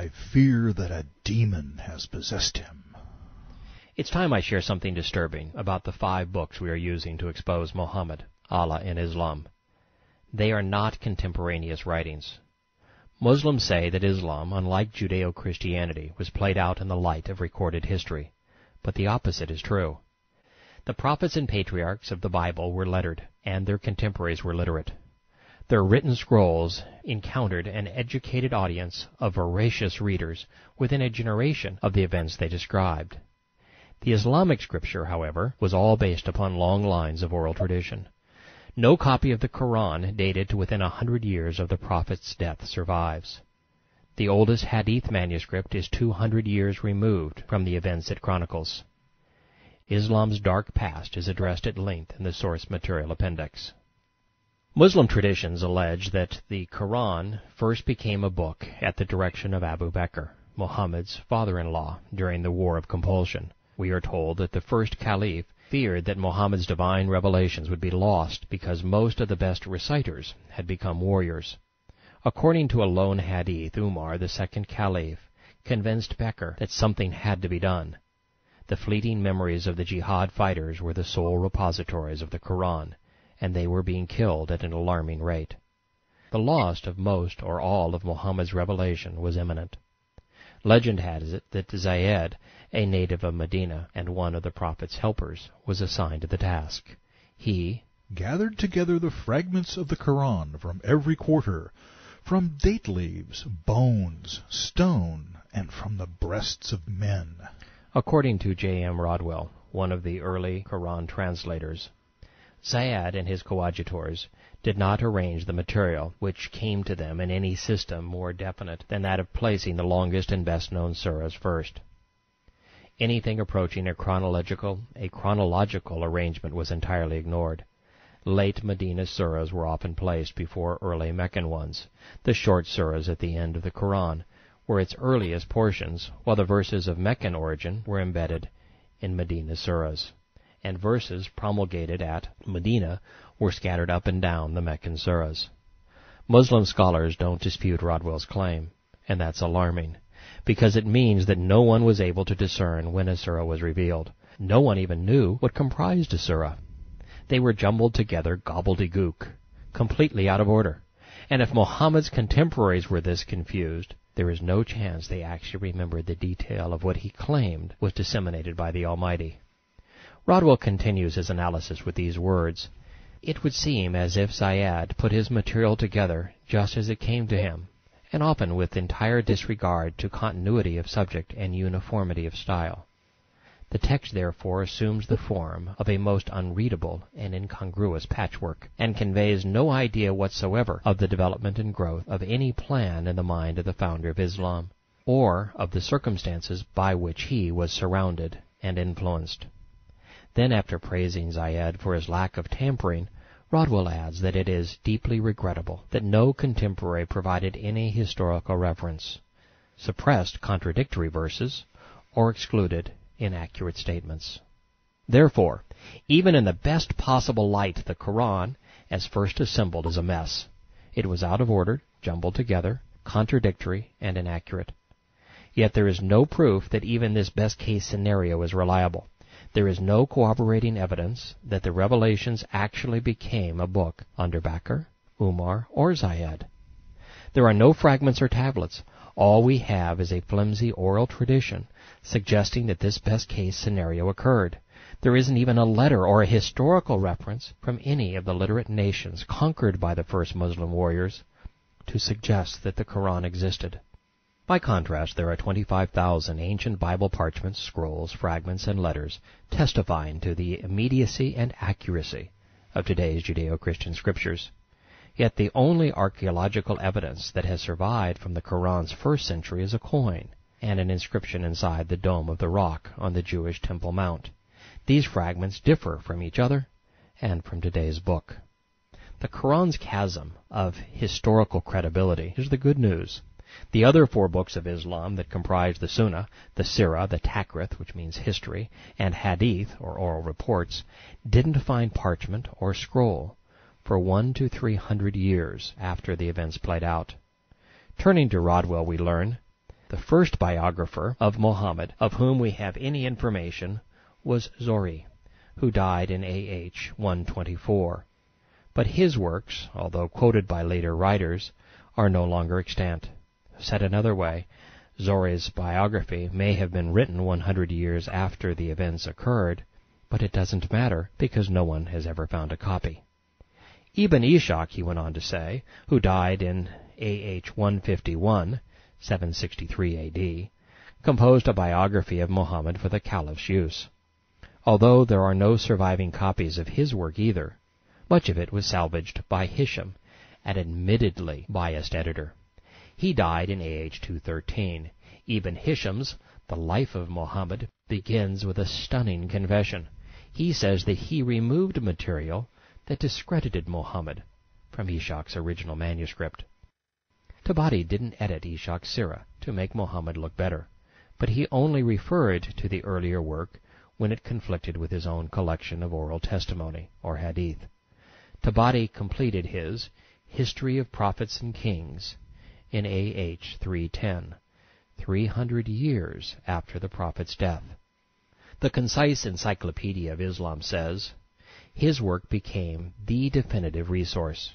I fear that a demon has possessed him. It's time I share something disturbing about the 5 books we are using to expose Muhammad, Allah, and Islam. They are not contemporaneous writings. Muslims say that Islam, unlike Judeo-Christianity, was played out in the light of recorded history, but the opposite is true. The prophets and patriarchs of the Bible were lettered, and their contemporaries were literate. Their written scrolls encountered an educated audience of voracious readers within a generation of the events they described. The Islamic scripture, however, was all based upon long lines of oral tradition. No copy of the Quran dated to within 100 years of the prophet's death survives. The oldest Hadith manuscript is 200 years removed from the events it chronicles. Islam's dark past is addressed at length in the source material appendix. Muslim traditions allege that the Quran first became a book at the direction of Abu Bakr, Muhammad's father-in-law, during the War of Compulsion. We are told that the first caliph feared that Muhammad's divine revelations would be lost because most of the best reciters had become warriors. According to a lone hadith, Umar, the second caliph, convinced Bakr that something had to be done. The fleeting memories of the jihad fighters were the sole repositories of the Quran, and they were being killed at an alarming rate. The loss of most or all of Muhammad's revelation was imminent. Legend has it that Zayed, a native of Medina and one of the Prophet's helpers, was assigned to the task. He gathered together the fragments of the Quran from every quarter, from date leaves, bones, stone, and from the breasts of men. According to J.M. Rodwell, one of the early Quran translators, Zayed and his coadjutors did not arrange the material which came to them in any system more definite than that of placing the longest and best-known surahs first. Anything approaching a chronological arrangement was entirely ignored. Late Medina surahs were often placed before early Meccan ones. The short surahs at the end of the Quran were its earliest portions, while the verses of Meccan origin were embedded in Medina surahs, and verses promulgated at Medina were scattered up and down the Meccan surahs. Muslim scholars don't dispute Rodwell's claim, and that's alarming, because it means that no one was able to discern when a surah was revealed. No one even knew what comprised a surah. They were jumbled together gobbledygook, completely out of order. And if Muhammad's contemporaries were this confused, there is no chance they actually remembered the detail of what he claimed was disseminated by the Almighty. Rodwell continues his analysis with these words: "It would seem as if Zayed put his material together just as it came to him, and often with entire disregard to continuity of subject and uniformity of style. The text therefore assumes the form of a most unreadable and incongruous patchwork, and conveys no idea whatsoever of the development and growth of any plan in the mind of the founder of Islam, or of the circumstances by which he was surrounded and influenced." Then, after praising Zayed for his lack of tampering, Rodwell adds that it is deeply regrettable that no contemporary provided any historical reference, suppressed contradictory verses, or excluded inaccurate statements. Therefore, even in the best possible light, the Quran, as first assembled, is a mess. It was out of order, jumbled together, contradictory, and inaccurate. Yet there is no proof that even this best-case scenario is reliable. There is no corroborating evidence that the revelations actually became a book under Bakr, Umar, or Zayed. There are no fragments or tablets. All we have is a flimsy oral tradition suggesting that this best-case scenario occurred. There isn't even a letter or a historical reference from any of the literate nations conquered by the first Muslim warriors to suggest that the Quran existed. By contrast, there are 25,000 ancient Bible parchments, scrolls, fragments, and letters testifying to the immediacy and accuracy of today's Judeo-Christian scriptures. Yet the only archaeological evidence that has survived from the Quran's first century is a coin and an inscription inside the dome of the rock on the Jewish Temple Mount. These fragments differ from each other and from today's book. The Quran's chasm of historical credibility is the good news. The other 4 books of Islam that comprise the Sunnah, the Sirah, the Takrith, which means history, and Hadith, or oral reports, didn't find parchment or scroll for 100 to 300 years after the events played out. Turning to Rodwell, we learn, The first biographer of Muhammad of whom we have any information was Zuhri, who died in AH 124. But his works, although quoted by later writers, are no longer extant. Said another way, Zuhri's biography may have been written 100 years after the events occurred, but it doesn't matter because no one has ever found a copy. Ibn Ishaq, he went on to say, who died in AH 151, 763 A.D., composed a biography of Muhammad for the caliph's use. Although there are no surviving copies of his work either, much of it was salvaged by Hisham, an admittedly biased editor. He died in AH 213. Ibn Hisham's The Life of Muhammad begins with a stunning confession. He says that he removed material that discredited Muhammad from Ishaq's original manuscript. Tabari didn't edit Ishaq's Sirah to make Muhammad look better, but he only referred to the earlier work when it conflicted with his own collection of oral testimony, or hadith. Tabari completed his History of Prophets and Kings in AH 310, 300 years after the Prophet's death. The Concise Encyclopedia of Islam says, his work became the definitive resource.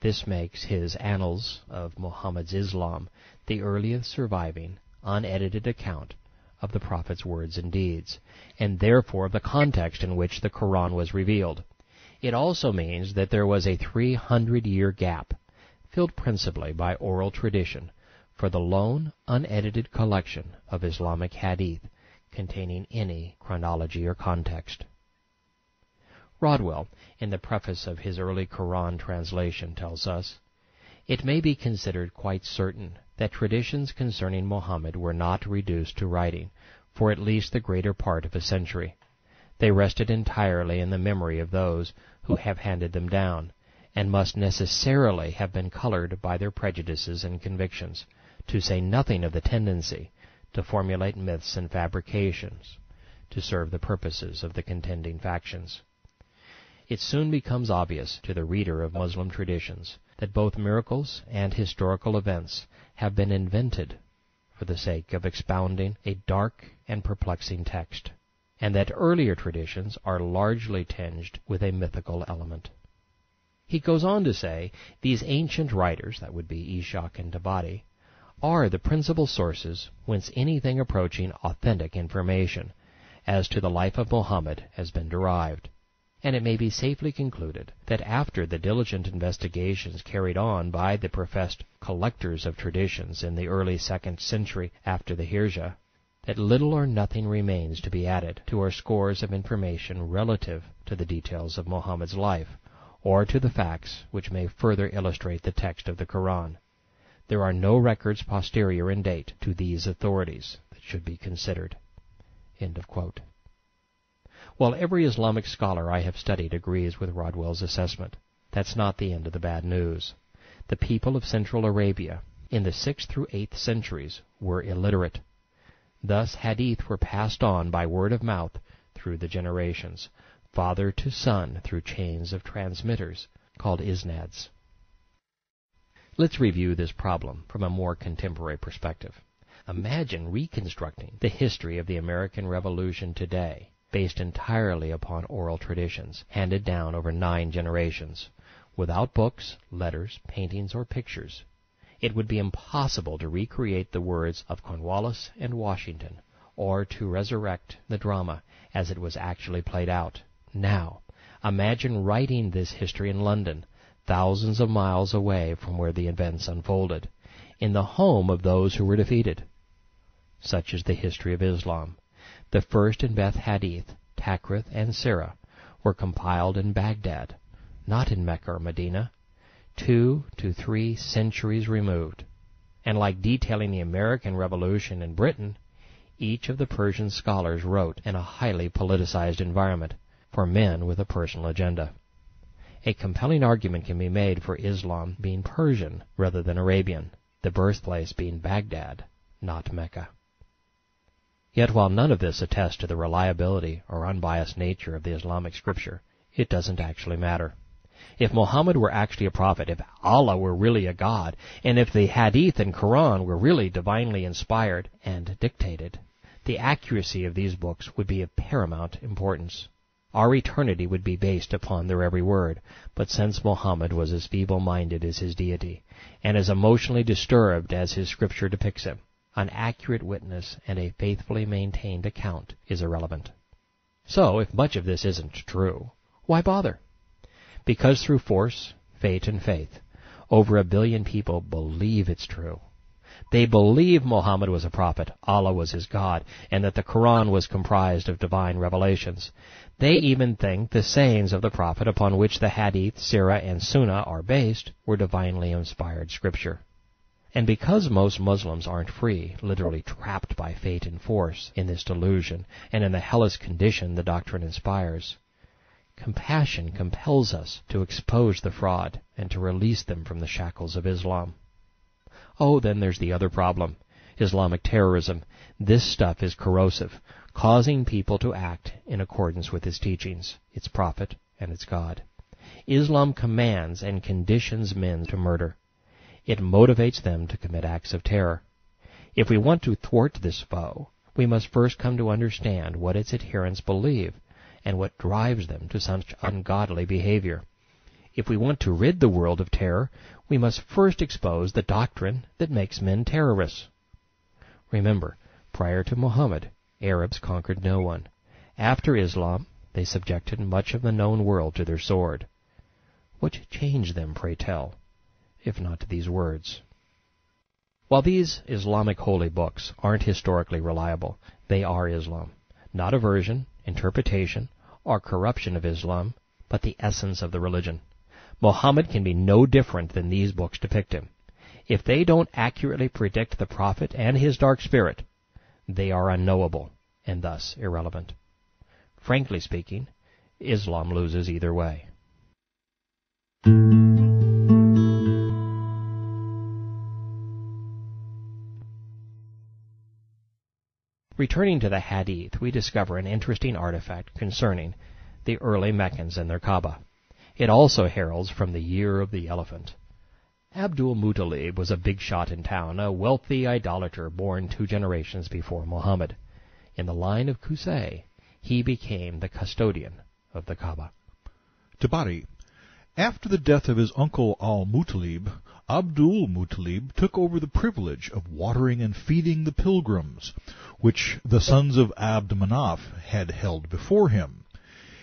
This makes his Annals of Muhammad's Islam the earliest surviving, unedited account of the Prophet's words and deeds, and therefore of the context in which the Quran was revealed. It also means that there was a 300-year gap, filled principally by oral tradition, for the lone, unedited collection of Islamic hadith containing any chronology or context. Rodwell, in the preface of his early Quran translation, tells us, "It may be considered quite certain that traditions concerning Muhammad were not reduced to writing for at least the greater part of a century. They rested entirely in the memory of those who have handed them down, and must necessarily have been colored by their prejudices and convictions, to say nothing of the tendency to formulate myths and fabrications to serve the purposes of the contending factions. It soon becomes obvious to the reader of Muslim traditions that both miracles and historical events have been invented for the sake of expounding a dark and perplexing text, and that earlier traditions are largely tinged with a mythical element." He goes on to say, these ancient writers, that would be Ishaq and Tabari, are the principal sources whence anything approaching authentic information as to the life of Muhammad has been derived, and it may be safely concluded that after the diligent investigations carried on by the professed collectors of traditions in the early 2nd century after the Hijra, that little or nothing remains to be added to our scores of information relative to the details of Muhammad's life, or to the facts which may further illustrate the text of the Quran. There are no records posterior in date to these authorities that should be considered." End of quote. While every Islamic scholar I have studied agrees with Rodwell's assessment, that's not the end of the bad news. The people of Central Arabia in the 6th through 8th centuries were illiterate. Thus hadith were passed on by word of mouth through the generations, father to son through chains of transmitters called isnads. Let's review this problem from a more contemporary perspective. Imagine reconstructing the history of the American Revolution today, based entirely upon oral traditions handed down over 9 generations, without books, letters, paintings, or pictures. It would be impossible to recreate the words of Cornwallis and Washington, or to resurrect the drama as it was actually played out. Now, imagine writing this history in London, thousands of miles away from where the events unfolded, in the home of those who were defeated. Such is the history of Islam. The first and best hadith, Takrith and Sirah, were compiled in Baghdad, not in Mecca or Medina, 2 to 3 centuries removed. And like detailing the American Revolution in Britain, each of the Persian scholars wrote in a highly politicized environment for men with a personal agenda. A compelling argument can be made for Islam being Persian rather than Arabian, the birthplace being Baghdad, not Mecca. Yet while none of this attests to the reliability or unbiased nature of the Islamic scripture, it doesn't actually matter. If Muhammad were actually a prophet, if Allah were really a god, and if the Hadith and Quran were really divinely inspired and dictated, the accuracy of these books would be of paramount importance. Our eternity would be based upon their every word, but since Muhammad was as feeble-minded as his deity, and as emotionally disturbed as his scripture depicts him, an accurate witness and a faithfully maintained account is irrelevant. So, if much of this isn't true, why bother? Because through force, fate, and faith, over 1 billion people believe it's true. They believe Muhammad was a prophet, Allah was his God, and that the Quran was comprised of divine revelations. They even think the sayings of the prophet upon which the Hadith, Sirah, and Sunnah are based were divinely inspired scripture. And because most Muslims aren't free, literally trapped by fate and force in this delusion and in the hellish condition the doctrine inspires, compassion compels us to expose the fraud and to release them from the shackles of Islam. Oh, then there's the other problem, Islamic terrorism. This stuff is corrosive, causing people to act in accordance with its teachings, its prophet, and its God. Islam commands and conditions men to murder. It motivates them to commit acts of terror. If we want to thwart this foe, we must first come to understand what its adherents believe and what drives them to such ungodly behavior. If we want to rid the world of terror, we must first expose the doctrine that makes men terrorists. Remember, prior to Muhammad, Arabs conquered no one. After Islam, they subjected much of the known world to their sword. What changed them, pray tell, if not these words? While these Islamic holy books aren't historically reliable, they are Islam, not a version, interpretation, or corruption of Islam, but the essence of the religion. Muhammad can be no different than these books depict him. If they don't accurately predict the prophet and his dark spirit, they are unknowable and thus irrelevant. Frankly speaking, Islam loses either way. Returning to the Hadith, we discover an interesting artifact concerning the early Meccans and their Kaaba. It also heralds from the year of the elephant. Abdul-Muttalib was a big shot in town, a wealthy idolater born 2 generations before Muhammad. In the line of Qusay, he became the custodian of the Kaaba. Tabari. After the death of his uncle Al-Muttalib, Abdul-Muttalib took over the privilege of watering and feeding the pilgrims, which the sons of Abd Manaf had held before him.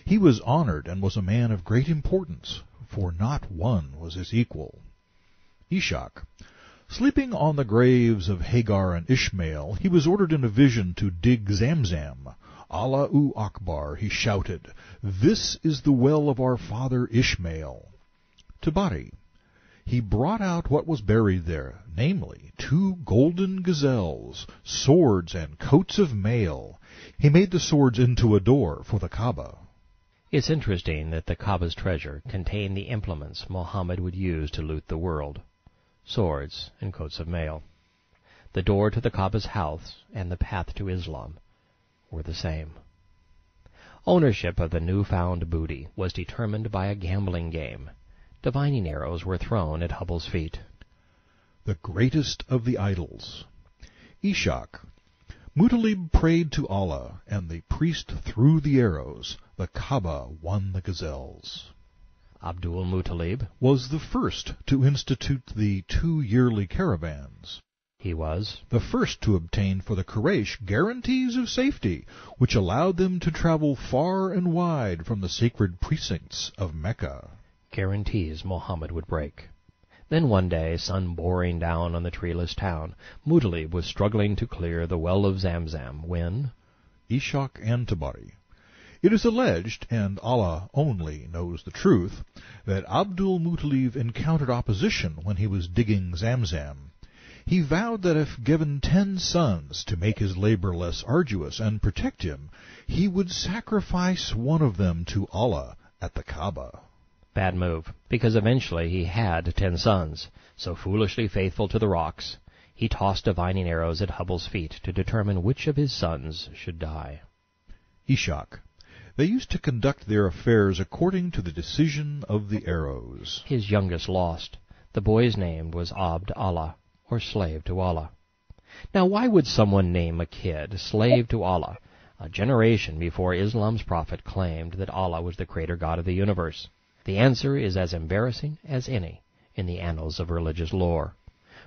He was honored and was a man of great importance, for not one was his equal. Ishaq. Sleeping on the graves of Hagar and Ishmael, he was ordered in a vision to dig Zamzam. Allahu Akbar, he shouted, "This is the well of our father Ishmael." Tabari. He brought out what was buried there, namely 2 golden gazelles, swords and coats of mail. He made the swords into a door for the Kaaba. It's interesting that the Kaaba's treasure contained the implements Muhammad would use to loot the world, swords and coats of mail. The door to the Kaaba's house and the path to Islam were the same. Ownership of the newfound booty was determined by a gambling game. Divining arrows were thrown at Hubble's feet. The greatest of the idols. Ishaq. Muttalib prayed to Allah, and the priest threw the arrows. The Kaaba won the gazelles. Abdul-Muttalib was the first to institute the 2 yearly caravans. He was the first to obtain for the Quraysh guarantees of safety, which allowed them to travel far and wide from the sacred precincts of Mecca. Guarantees Muhammad would break. Then one day, sun boring down on the treeless town, Muttalib was struggling to clear the well of Zamzam when... Ishaq and Tabari. It is alleged, and Allah only knows the truth, that Abdul-Muttalib encountered opposition when he was digging Zamzam. He vowed that if given 10 sons to make his labor less arduous and protect him, he would sacrifice one of them to Allah at the Kaaba. Bad move, because eventually he had 10 sons, so foolishly faithful to the rocks, he tossed divining arrows at Hubble's feet to determine which of his sons should die. Ishaq. They used to conduct their affairs according to the decision of the arrows. His youngest lost. The boy's name was Abd Allah, or slave to Allah. Now why would someone name a kid slave to Allah, a generation before Islam's prophet claimed that Allah was the creator God of the universe? The answer is as embarrassing as any in the annals of religious lore.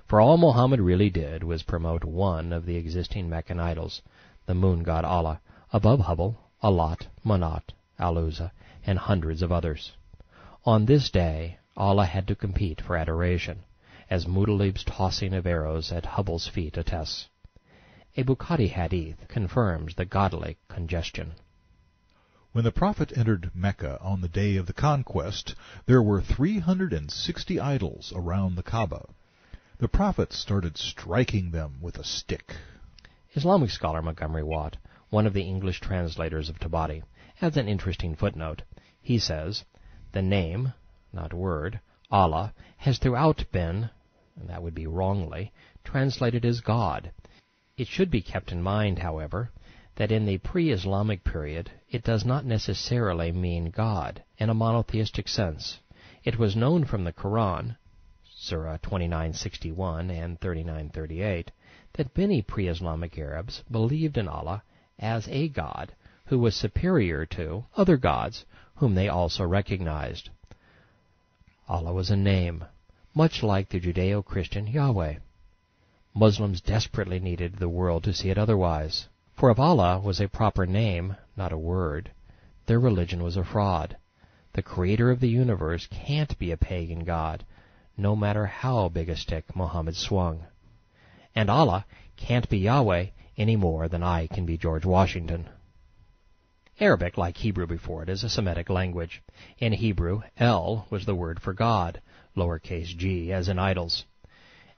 For all Muhammad really did was promote one of the existing Meccan idols, the moon god Allah, above Hubble, Allat, Manat, Al-Uzza, and hundreds of others. On this day, Allah had to compete for adoration, as Mutalib's tossing of arrows at Hubble's feet attests. A Bukhari hadith confirms the godly congestion. When the Prophet entered Mecca on the day of the conquest, there were 360 idols around the Kaaba. The Prophet started striking them with a stick. Islamic scholar Montgomery Watt, one of the English translators of Tabari, adds an interesting footnote. He says, "The name, not word, Allah, has throughout been, and that would be wrongly, translated as God. It should be kept in mind, however, that in the pre-Islamic period it does not necessarily mean God in a monotheistic sense. It was known from the Quran, Surah 29:61 and 39:38, that many pre-Islamic Arabs believed in Allah as a God who was superior to other gods whom they also recognized. Allah was a name, much like the Judeo-Christian Yahweh. Muslims desperately needed the world to see it otherwise. For if Allah was a proper name, not a word, their religion was a fraud. The creator of the universe can't be a pagan god, no matter how big a stick Muhammad swung. And Allah can't be Yahweh any more than I can be George Washington. Arabic, like Hebrew before it, is a Semitic language. In Hebrew, El was the word for God, lowercase g, as in idols.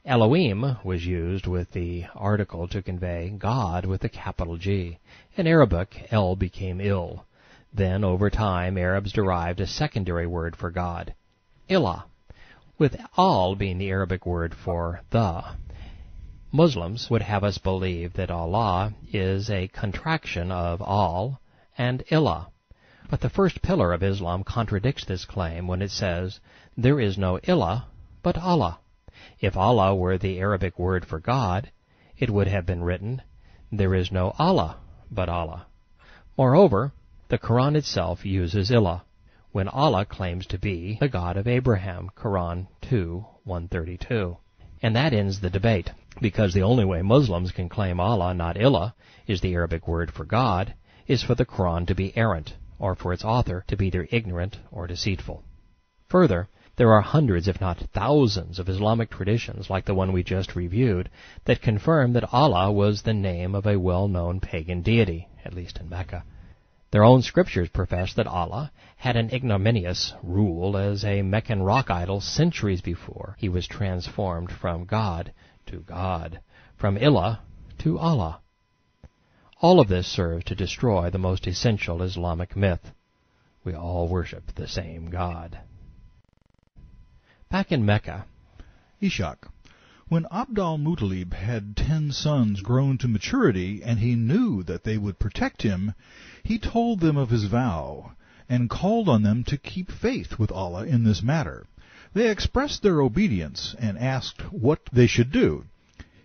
Elohim was used with the article to convey God with a capital G. In Arabic, El became Il. Then, over time, Arabs derived a secondary word for God, Ilah, with Al being the Arabic word for the. Muslims would have us believe that Allah is a contraction of Al and Ilah. But the first pillar of Islam contradicts this claim when it says, there is no Ilah but Allah. If Allah were the Arabic word for God, it would have been written, there is no Allah but Allah. Moreover, the Quran itself uses Ilah, when Allah claims to be the God of Abraham, Quran 2:132. And that ends the debate, because the only way Muslims can claim Allah, not Ilah, is the Arabic word for God, is for the Quran to be errant, or for its author to be either ignorant or deceitful. Further, there are hundreds, if not thousands, of Islamic traditions, like the one we just reviewed, that confirm that Allah was the name of a well-known pagan deity, at least in Mecca. Their own scriptures profess that Allah had an ignominious rule as a Meccan rock idol centuries before he was transformed from God to God, from Ilah to Allah. All of this serves to destroy the most essential Islamic myth. We all worship the same God. Back in Mecca, Ishaq. When Abd al-Muttalib had 10 sons grown to maturity, and he knew that they would protect him, he told them of his vow, and called on them to keep faith with Allah in this matter. They expressed their obedience, and asked what they should do.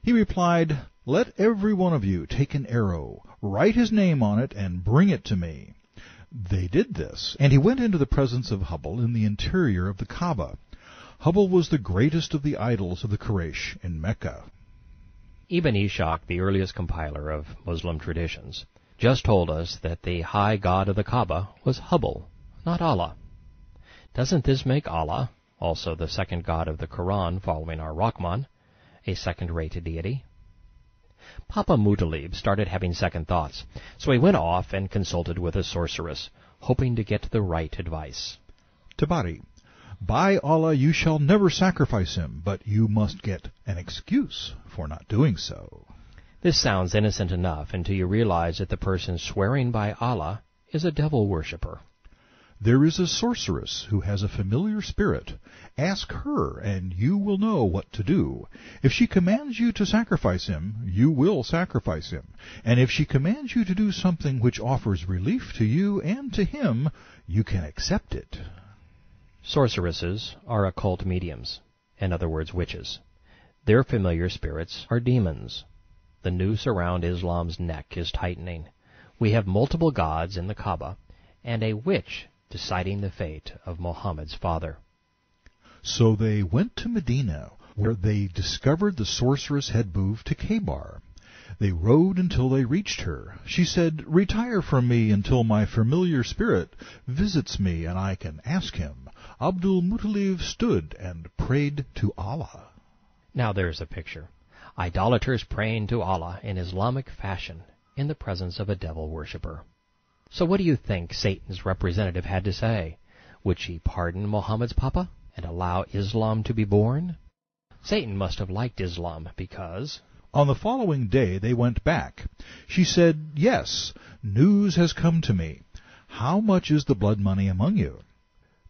He replied, "Let every one of you take an arrow, write his name on it, and bring it to me." They did this, and he went into the presence of Hubble in the interior of the Kaaba. Hubble was the greatest of the idols of the Quraysh in Mecca. Ibn Ishaq, the earliest compiler of Muslim traditions, just told us that the high god of the Kaaba was Hubble, not Allah. Doesn't this make Allah, also the second god of the Quran following our Rahman, a second-rate deity? Papa Muttalib started having second thoughts, so he went off and consulted with a sorceress, hoping to get the right advice. Tabari. By Allah, you shall never sacrifice him, but you must get an excuse for not doing so. This sounds innocent enough until you realize that the person swearing by Allah is a devil worshipper. There is a sorceress who has a familiar spirit. Ask her, and you will know what to do. If she commands you to sacrifice him, you will sacrifice him. And if she commands you to do something which offers relief to you and to him, you can accept it. Sorceresses are occult mediums, in other words, witches. Their familiar spirits are demons. The noose around Islam's neck is tightening. We have multiple gods in the Kaaba, and a witch deciding the fate of Muhammad's father. So they went to Medina, where they discovered the sorceress had moved to Khaybar. They rode until they reached her. She said, "Retire from me until my familiar spirit visits me and I can ask him." Abdul-Muttalib stood and prayed to Allah. Now there's a picture. Idolaters praying to Allah in Islamic fashion in the presence of a devil worshipper. So what do you think Satan's representative had to say? Would she pardon Muhammad's papa and allow Islam to be born? Satan must have liked Islam because... On the following day they went back. She said, "Yes, news has come to me. How much is the blood money among you?"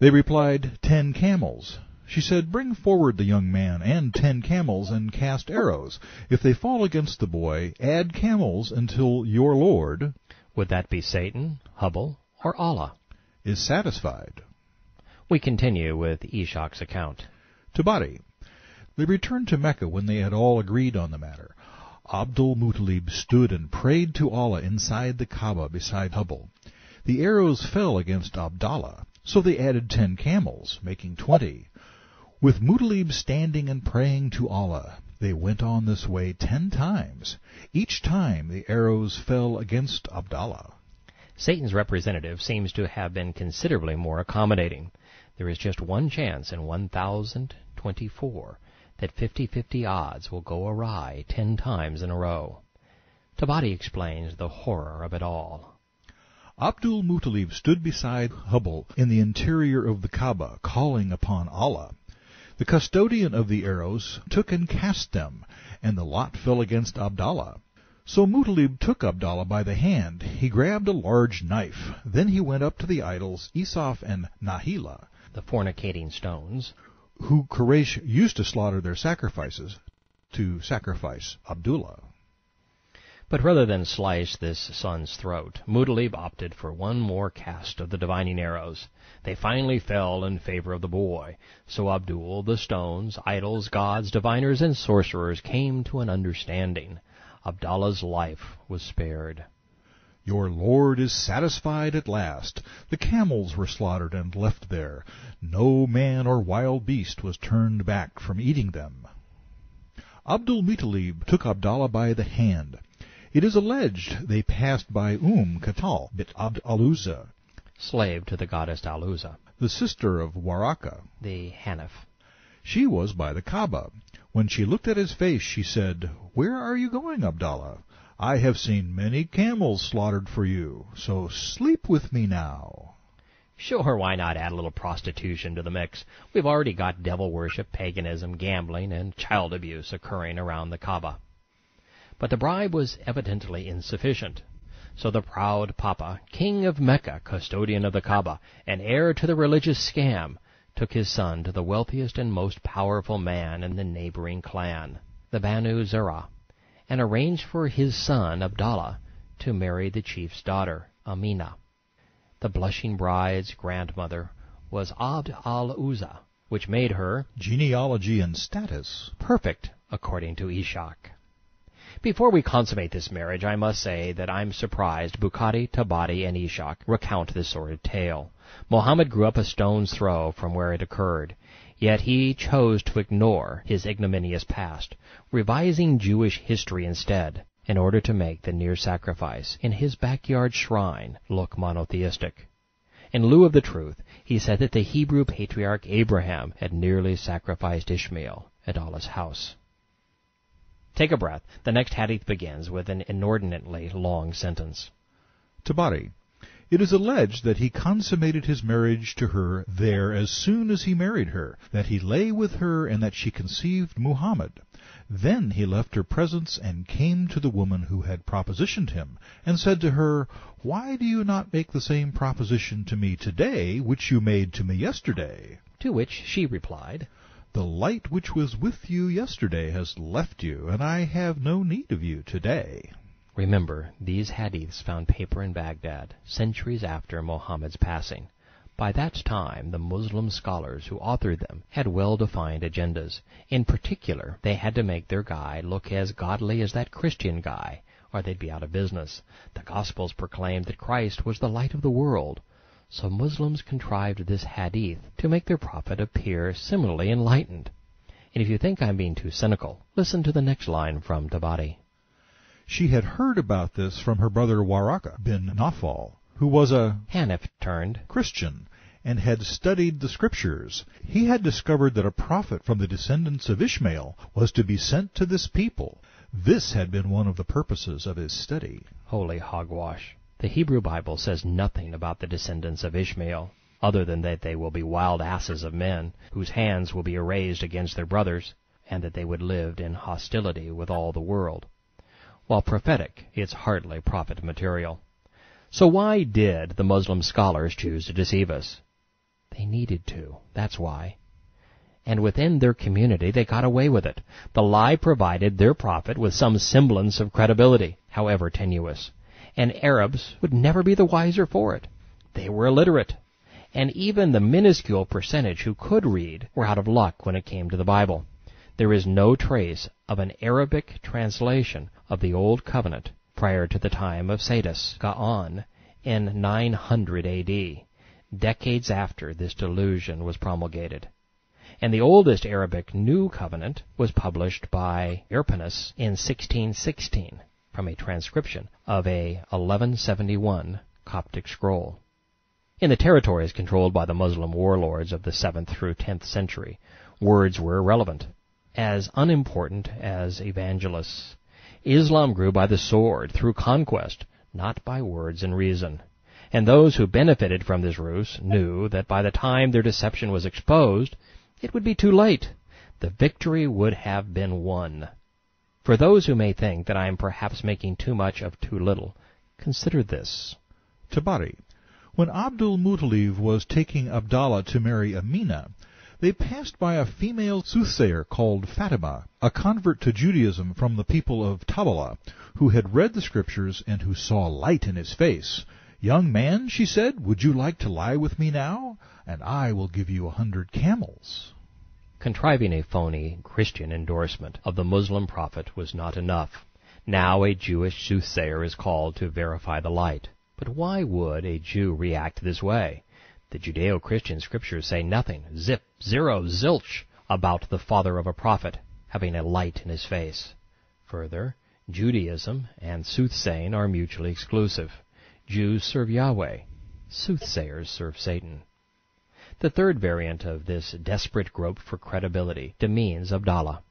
They replied, 10 camels. She said, "Bring forward the young man and 10 camels and cast arrows. If they fall against the boy, add camels until your Lord," would that be Satan, Hubble, or Allah, "is satisfied." We continue with Ishaq's account. Tabari. They returned to Mecca when they had all agreed on the matter. Abdul-Muttalib stood and prayed to Allah inside the Kaaba beside Hubble. The arrows fell against Abdallah, so they added 10 camels, making 20. With Muttalib standing and praying to Allah, they went on this way 10 times. Each time the arrows fell against Abdallah. Satan's representative seems to have been considerably more accommodating. There is just one chance in 1,024 that 50-50 odds will go awry 10 times in a row. Tabari explains the horror of it all. Abdul-Muttalib stood beside Hubble in the interior of the Kaaba, calling upon Allah. The custodian of the arrows took and cast them, and the lot fell against Abdallah. So Muttalib took Abdallah by the hand. He grabbed a large knife. Then he went up to the idols Isaf and Nahila, the fornicating stones, who Quraysh used to slaughter their sacrifices, to sacrifice Abdullah. But rather than slice this son's throat, Muttalib opted for one more cast of the divining arrows. They finally fell in favor of the boy. So Abdul, the stones, idols, gods, diviners, and sorcerers came to an understanding. Abdallah's life was spared. Your Lord is satisfied at last. The camels were slaughtered and left there. No man or wild beast was turned back from eating them. Abdul-Muttalib took Abdallah by the hand. It is alleged they passed by Katal bint Abd al-Uzza, slave to the goddess Al-Uzza, the sister of Waraka, the Hanif. She was by the Kaaba. When she looked at his face, she said, "Where are you going, Abdallah? I have seen many camels slaughtered for you, so sleep with me now." Sure, why not add a little prostitution to the mix? We've already got devil worship, paganism, gambling, and child abuse occurring around the Kaaba. But the bribe was evidently insufficient. So the proud Papa, king of Mecca, custodian of the Kaaba, and heir to the religious scam, took his son to the wealthiest and most powerful man in the neighboring clan, the Banu Zur'a, and arranged for his son Abdallah to marry the chief's daughter, Amina. The blushing bride's grandmother was Abd al-Uzza, which made her genealogy and status perfect, according to Ishaq. Before we consummate this marriage, I must say that I'm surprised Bukhari, Tabari, and Ishaq recount this sordid tale. Muhammad grew up a stone's throw from where it occurred, yet he chose to ignore his ignominious past, revising Jewish history instead, in order to make the near sacrifice in his backyard shrine look monotheistic. In lieu of the truth, he said that the Hebrew patriarch Abraham had nearly sacrificed Ishmael at Allah's house. Take a breath. The next hadith begins with an inordinately long sentence. Tabari. It is alleged that he consummated his marriage to her there as soon as he married her, that he lay with her, and that she conceived Muhammad. Then he left her presence and came to the woman who had propositioned him, and said to her, Why do you not make the same proposition to me today which you made to me yesterday? To which she replied, The light which was with you yesterday has left you, and I have no need of you today. Remember, these hadiths found paper in Baghdad, centuries after Muhammad's passing. By that time, the Muslim scholars who authored them had well-defined agendas. In particular, they had to make their guy look as godly as that Christian guy, or they'd be out of business. The Gospels proclaimed that Christ was the light of the world. So Muslims contrived this hadith to make their prophet appear similarly enlightened. And if you think I'm being too cynical, listen to the next line from Tabari. She had heard about this from her brother Waraka bin Nawfal, who was a Hanif turned Christian, and had studied the Scriptures. He had discovered that a prophet from the descendants of Ishmael was to be sent to this people. This had been one of the purposes of his study. Holy hogwash. The Hebrew Bible says nothing about the descendants of Ishmael, other than that they will be wild asses of men, whose hands will be raised against their brothers, and that they would live in hostility with all the world. While prophetic, it's hardly prophet material. So why did the Muslim scholars choose to deceive us? They needed to, that's why. And within their community they got away with it. The lie provided their prophet with some semblance of credibility, however tenuous. And Arabs would never be the wiser for it. They were illiterate. And even the minuscule percentage who could read were out of luck when it came to the Bible. There is no trace of an Arabic translation of the Old Covenant prior to the time of Sadus Ga'an in 900 A.D., decades after this delusion was promulgated. And the oldest Arabic New Covenant was published by Urbanus in 1616 from a transcription of a 1171 Coptic scroll. In the territories controlled by the Muslim warlords of the 7th through 10th century, words were irrelevant, as unimportant as evangelists. Islam grew by the sword through conquest, not by words and reason. And those who benefited from this ruse knew that by the time their deception was exposed, it would be too late. The victory would have been won. For those who may think that I am perhaps making too much of too little, consider this. Tabari. When Abdul-Muttalib was taking Abdallah to marry Amina, they passed by a female soothsayer called Fatima, a convert to Judaism from the people of Tabala, who had read the Scriptures and who saw light in his face. Young man, she said, would you like to lie with me now? And I will give you 100 camels. Contriving a phony Christian endorsement of the Muslim prophet was not enough. Now a Jewish soothsayer is called to verify the light. But why would a Jew react this way? The Judeo-Christian Scriptures say nothing, zip, zero, zilch, about the father of a prophet having a light in his face. Further, Judaism and soothsaying are mutually exclusive. Jews serve Yahweh. Soothsayers serve Satan. The third variant of this desperate grope for credibility demeans Abdallah.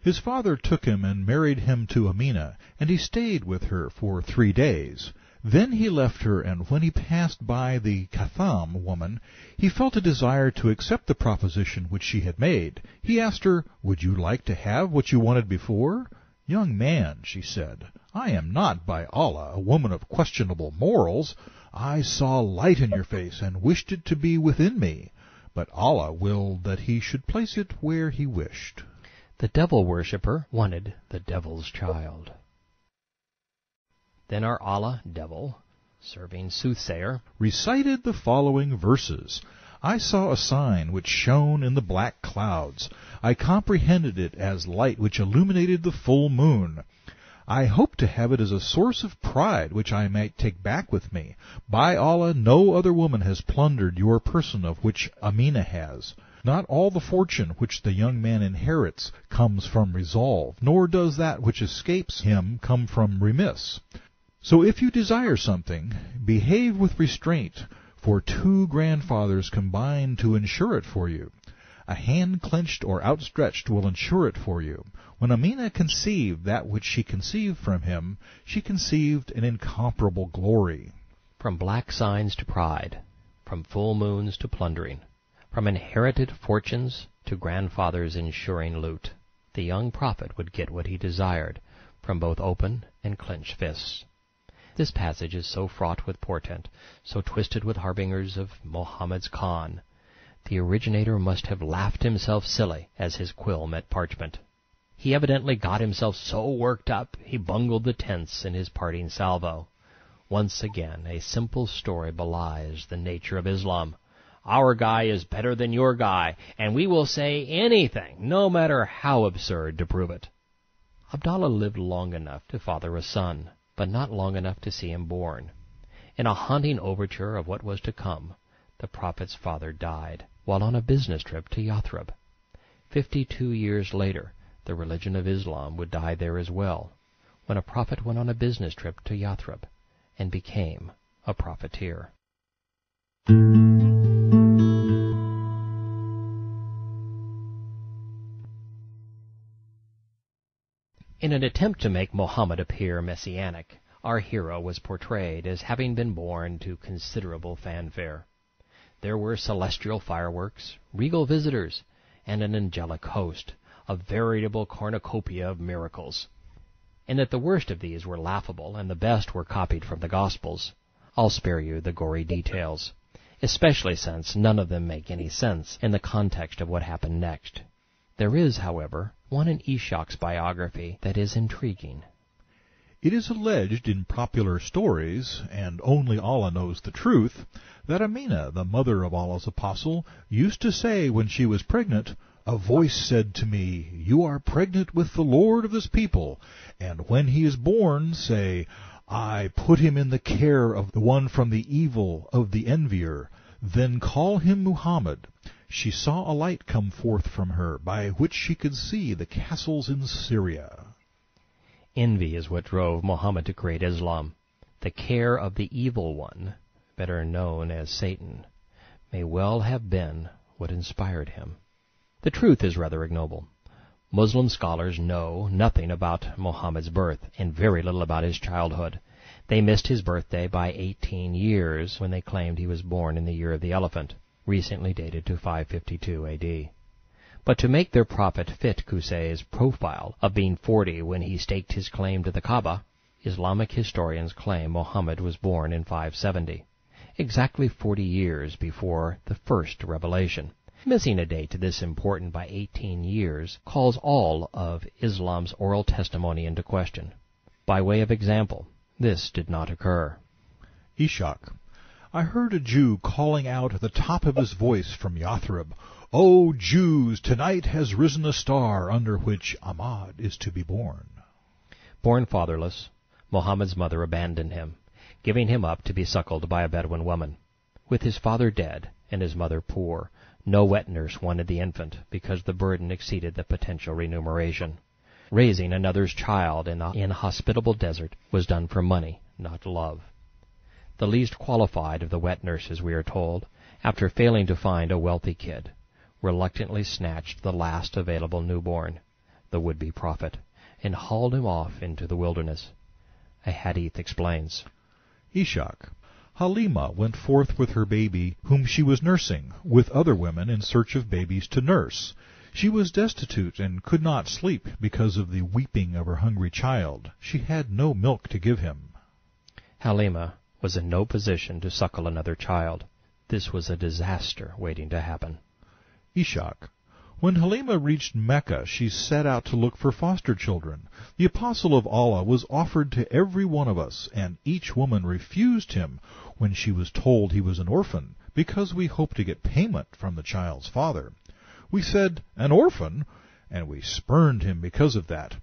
His father took him and married him to Amina, and he stayed with her for 3 days. Then he left her, and when he passed by the Katham woman, he felt a desire to accept the proposition which she had made. He asked her, "Would you like to have what you wanted before?" "Young man," she said, "I am not, by Allah, a woman of questionable morals. I saw light in your face and wished it to be within me, but Allah willed that he should place it where he wished." The devil worshipper wanted the devil's child. Then our Allah, devil, serving soothsayer, recited the following verses. "I saw a sign which shone in the black clouds. I comprehended it as light which illuminated the full moon. I hoped to have it as a source of pride which I might take back with me. By Allah, no other woman has plundered your person of which Amina has. Not all the fortune which the young man inherits comes from resolve, nor does that which escapes him come from remiss. So if you desire something, behave with restraint, for 2 grandfathers combine to ensure it for you. A hand clenched or outstretched will ensure it for you. When Amina conceived that which she conceived from him, she conceived an incomparable glory." From black signs to pride, from full moons to plundering, from inherited fortunes to grandfathers ensuring loot, the young prophet would get what he desired from both open and clenched fists. This passage is so fraught with portent, so twisted with harbingers of Mohammed's Khan, the originator must have laughed himself silly as his quill met parchment. He evidently got himself so worked up he bungled the tense in his parting salvo. Once again, a simple story belies the nature of Islam. Our guy is better than your guy, and we will say anything, no matter how absurd, to prove it. Abdallah lived long enough to father a son, but not long enough to see him born. In a haunting overture of what was to come, the prophet's father died while on a business trip to Yathrib. 52 years later, the religion of Islam would die there as well, when a prophet went on a business trip to Yathrib and became a profiteer. In an attempt to make Muhammad appear messianic, our hero was portrayed as having been born to considerable fanfare. There were celestial fireworks, regal visitors, and an angelic host, a veritable cornucopia of miracles. And that the worst of these were laughable and the best were copied from the Gospels, I'll spare you the gory details, especially since none of them make any sense in the context of what happened next. There is, however, one in Ishaq's biography that is intriguing. It is alleged in popular stories, and only Allah knows the truth, that Amina, the mother of Allah's apostle, used to say when she was pregnant, "A voice said to me, 'You are pregnant with the Lord of this people,' and when he is born, say, 'I put him in the care of the one from the evil of the envier,' then call him Muhammad." She saw a light come forth from her, by which she could see the castles in Syria. Envy is what drove Muhammad to create Islam. The care of the evil one, better known as Satan, may well have been what inspired him. The truth is rather ignoble. Muslim scholars know nothing about Muhammad's birth, and very little about his childhood. They missed his birthday by 18 years when they claimed he was born in the year of the elephant, recently dated to 552 A.D. But to make their prophet fit Qusay's profile of being 40 when he staked his claim to the Kaaba, Islamic historians claim Muhammad was born in 570, exactly 40 years before the first revelation. Missing a date this important by 18 years calls all of Islam's oral testimony into question. By way of example, this did not occur. Ishaq: I heard a Jew calling out at the top of his voice from Yathrib, "O Jews, tonight has risen a star under which Ahmad is to be born." Born fatherless, Muhammad's mother abandoned him, giving him up to be suckled by a Bedouin woman. With his father dead and his mother poor, no wet nurse wanted the infant because the burden exceeded the potential remuneration. Raising another's child in the inhospitable desert was done for money, not love. The least qualified of the wet nurses, we are told, after failing to find a wealthy kid, reluctantly snatched the last available newborn, the would-be prophet, and hauled him off into the wilderness. A hadith explains. Ishaq: Halima went forth with her baby, whom she was nursing, with other women in search of babies to nurse. She was destitute and could not sleep because of the weeping of her hungry child. She had no milk to give him. Halima was in no position to suckle another child. This was a disaster waiting to happen. Ishaq: When Halima reached Mecca, she set out to look for foster children. The apostle of Allah was offered to every one of us, and each woman refused him when she was told he was an orphan, because we hoped to get payment from the child's father. We said, "An orphan?" and we spurned him because of that.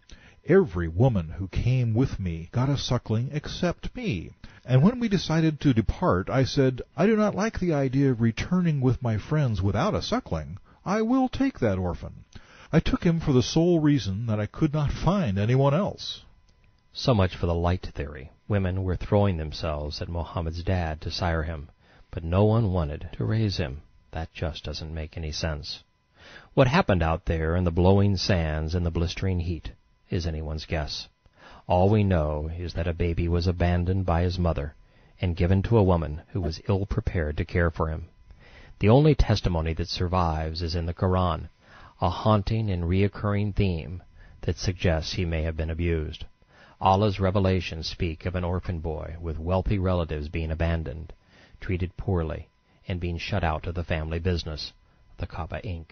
Every woman who came with me got a suckling except me. And when we decided to depart, I said, "I do not like the idea of returning with my friends without a suckling. I will take that orphan." I took him for the sole reason that I could not find anyone else. So much for the light theory. Women were throwing themselves at Muhammad's dad to sire him, but no one wanted to raise him. That just doesn't make any sense. What happened out there in the blowing sands and the blistering heat is anyone's guess. All we know is that a baby was abandoned by his mother, and given to a woman who was ill-prepared to care for him. The only testimony that survives is in the Quran, a haunting and reoccurring theme that suggests he may have been abused. Allah's revelations speak of an orphan boy with wealthy relatives being abandoned, treated poorly, and being shut out of the family business, the Kaaba Inc.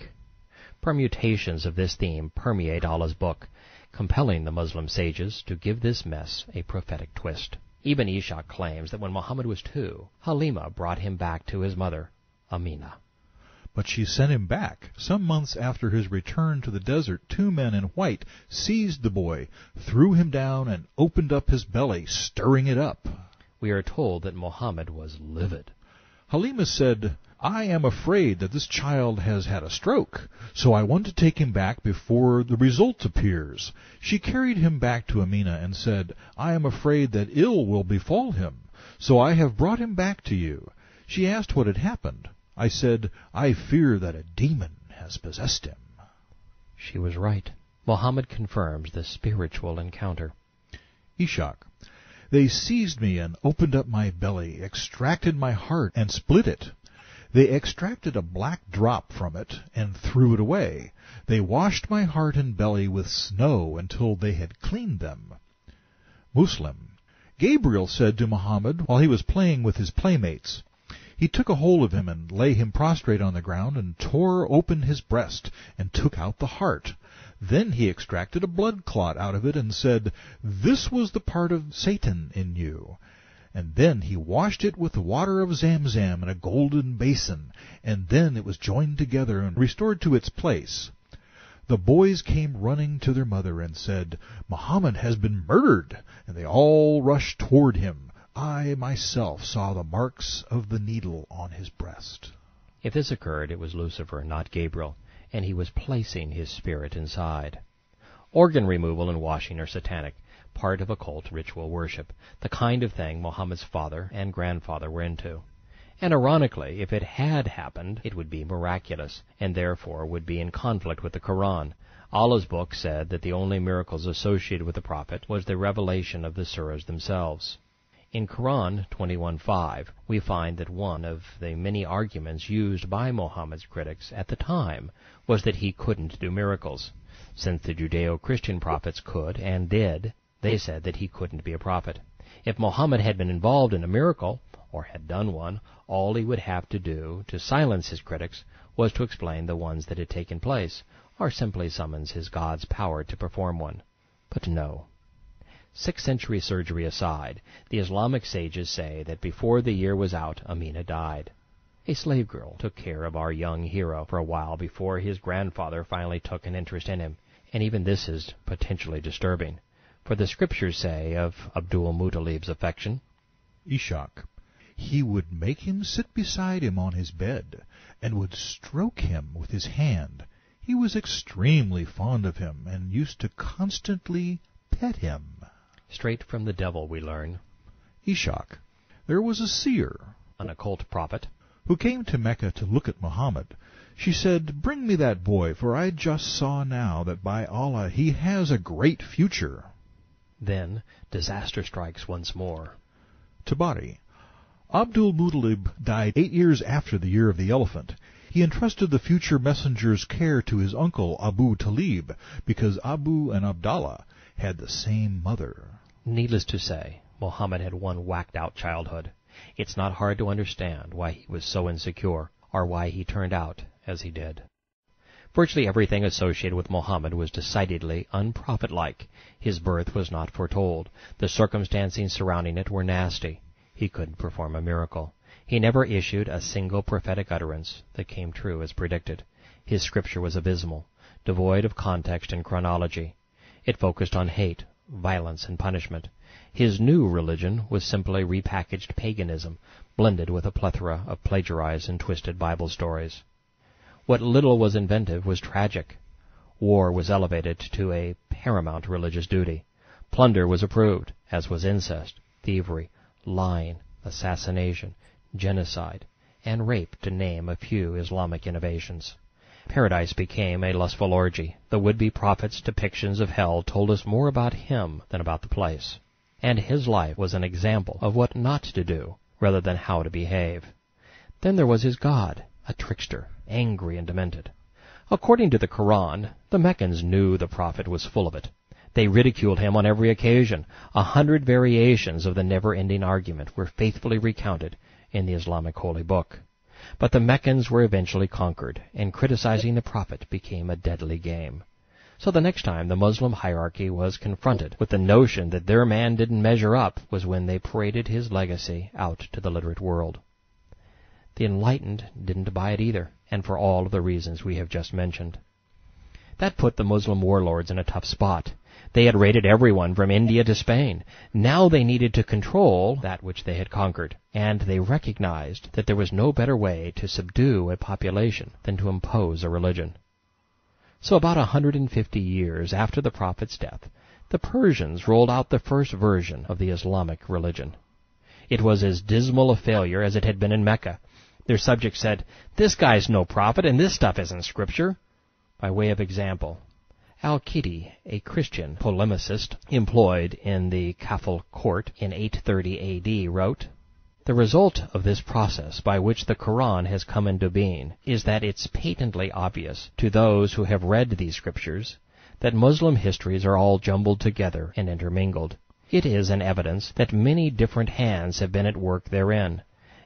Permutations of this theme permeate Allah's book, compelling the Muslim sages to give this mess a prophetic twist. Ibn Ishaq claims that when Muhammad was 2, Halima brought him back to his mother, Amina. But she sent him back. Some months after his return to the desert, 2 men in white seized the boy, threw him down, and opened up his belly, stirring it up. We are told that Muhammad was livid. Halima said, "I am afraid that this child has had a stroke, so I want to take him back before the result appears." She carried him back to Amina and said, "I am afraid that ill will befall him, so I have brought him back to you." She asked what had happened. I said, "I fear that a demon has possessed him." She was right. Muhammad confirms the spiritual encounter. Ishaq: "They seized me and opened up my belly, extracted my heart, and split it. They extracted a black drop from it and threw it away. They washed my heart and belly with snow until they had cleaned them." Muslim: "Gabriel said to Muhammad while he was playing with his playmates, he took a hold of him and lay him prostrate on the ground and tore open his breast and took out the heart. Then he extracted a blood clot out of it and said, 'This was the part of Satan in you.' And then he washed it with the water of Zamzam in a golden basin, and then it was joined together and restored to its place. The boys came running to their mother and said, 'Muhammad has been murdered,' and they all rushed toward him. I myself saw the marks of the needle on his breast." If this occurred, it was Lucifer, not Gabriel, and he was placing his spirit inside. Organ removal and washing are satanic, part of occult ritual worship, the kind of thing Muhammad's father and grandfather were into. And ironically, if it had happened, it would be miraculous, and therefore would be in conflict with the Quran. Allah's book said that the only miracles associated with the prophet was the revelation of the surahs themselves. In Quran 21:5, we find that one of the many arguments used by Muhammad's critics at the time was that he couldn't do miracles. Since the Judeo-Christian prophets could and did, they said that he couldn't be a prophet. If Muhammad had been involved in a miracle, or had done one, all he would have to do to silence his critics was to explain the ones that had taken place, or simply summons his God's power to perform one. But no. 6th century surgery aside, the Islamic sages say that before the year was out, Amina died. A slave girl took care of our young hero for a while before his grandfather finally took an interest in him, and even this is potentially disturbing. For the scriptures say of Abdul-Muttalib's affection, Ishaq: "He would make him sit beside him on his bed, and would stroke him with his hand. He was extremely fond of him, and used to constantly pet him." Straight from the devil, we learn. Ishaq: "There was a seer, An occult prophet, who came to Mecca to look at Muhammad. She said, 'Bring me that boy, for I just saw now that by Allah he has a great future.'" Then disaster strikes once more. Tabari: "Abdul-Muttalib died 8 years after the year of the elephant. He entrusted the future messenger's care to his uncle Abu Talib, because Abu and Abdallah had the same mother." Needless to say, Muhammad had one whacked-out childhood. It's not hard to understand why he was so insecure, or why he turned out as he did. Virtually everything associated with Muhammad was decidedly unprophet-like. His birth was not foretold. The circumstances surrounding it were nasty. He couldn't perform a miracle. He never issued a single prophetic utterance that came true as predicted. His scripture was abysmal, devoid of context and chronology. It focused on hate, violence, and punishment. His new religion was simply repackaged paganism, blended with a plethora of plagiarized and twisted Bible stories. What little was inventive was tragic. War was elevated to a paramount religious duty. Plunder was approved, as was incest, thievery, lying, assassination, genocide, and rape, to name a few Islamic innovations. Paradise became a lustful orgy. The would-be prophet's depictions of hell told us more about him than about the place. and his life was an example of what not to do rather than how to behave. Then there was his God, a trickster, angry and demented. According to the Quran, the Meccans knew the prophet was full of it. They ridiculed him on every occasion. 100 variations of the never-ending argument were faithfully recounted in the Islamic holy book. But the Meccans were eventually conquered, and criticizing the prophet became a deadly game. So the next time the Muslim hierarchy was confronted with the notion that their man didn't measure up was when they paraded his legacy out to the literate world. The enlightened didn't buy it either, and for all of the reasons we have just mentioned. That put the Muslim warlords in a tough spot. They had raided everyone from India to Spain. Now they needed to control that which they had conquered, and they recognized that there was no better way to subdue a population than to impose a religion. So about 150 years after the prophet's death, the Persians rolled out the first version of the Islamic religion. It was as dismal a failure as it had been in Mecca. Their subjects said, "This guy's no prophet, and this stuff isn't scripture." By way of example, Al-Kidi, a Christian polemicist employed in the Kafal court in 830 A.D., wrote, "The result of this process by which the Quran has come into being is that it's patently obvious to those who have read these scriptures that Muslim histories are all jumbled together and intermingled. It is an evidence that many different hands have been at work therein,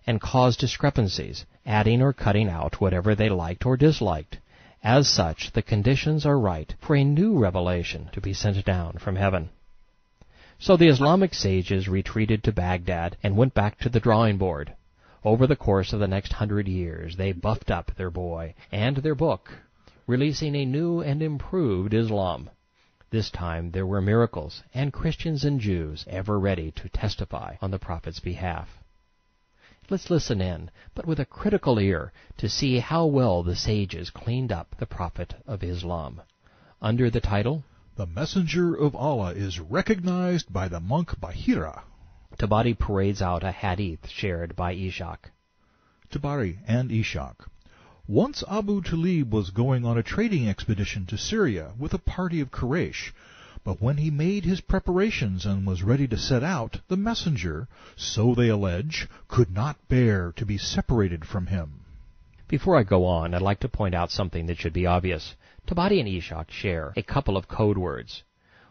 and caused discrepancies, adding or cutting out whatever they liked or disliked. As such, the conditions are right for a new revelation to be sent down from heaven." So the Islamic sages retreated to Baghdad and went back to the drawing board. Over the course of the next 100 years, they buffed up their boy and their book, releasing a new and improved Islam. This time there were miracles, and Christians and Jews ever ready to testify on the prophet's behalf. Let's listen in, but with a critical ear, to see how well the sages cleaned up the prophet of Islam. Under the title, The Messenger of Allah is recognized by the monk Bahira. Tabari parades out a hadith shared by Ishaq. Tabari and Ishaq. Once Abu Talib was going on a trading expedition to Syria with a party of Quraysh, but when he made his preparations and was ready to set out, the messenger, so they allege, could not bear to be separated from him. Before I go on, I'd like to point out something that should be obvious. Tabari and Ishaq share a couple of code words.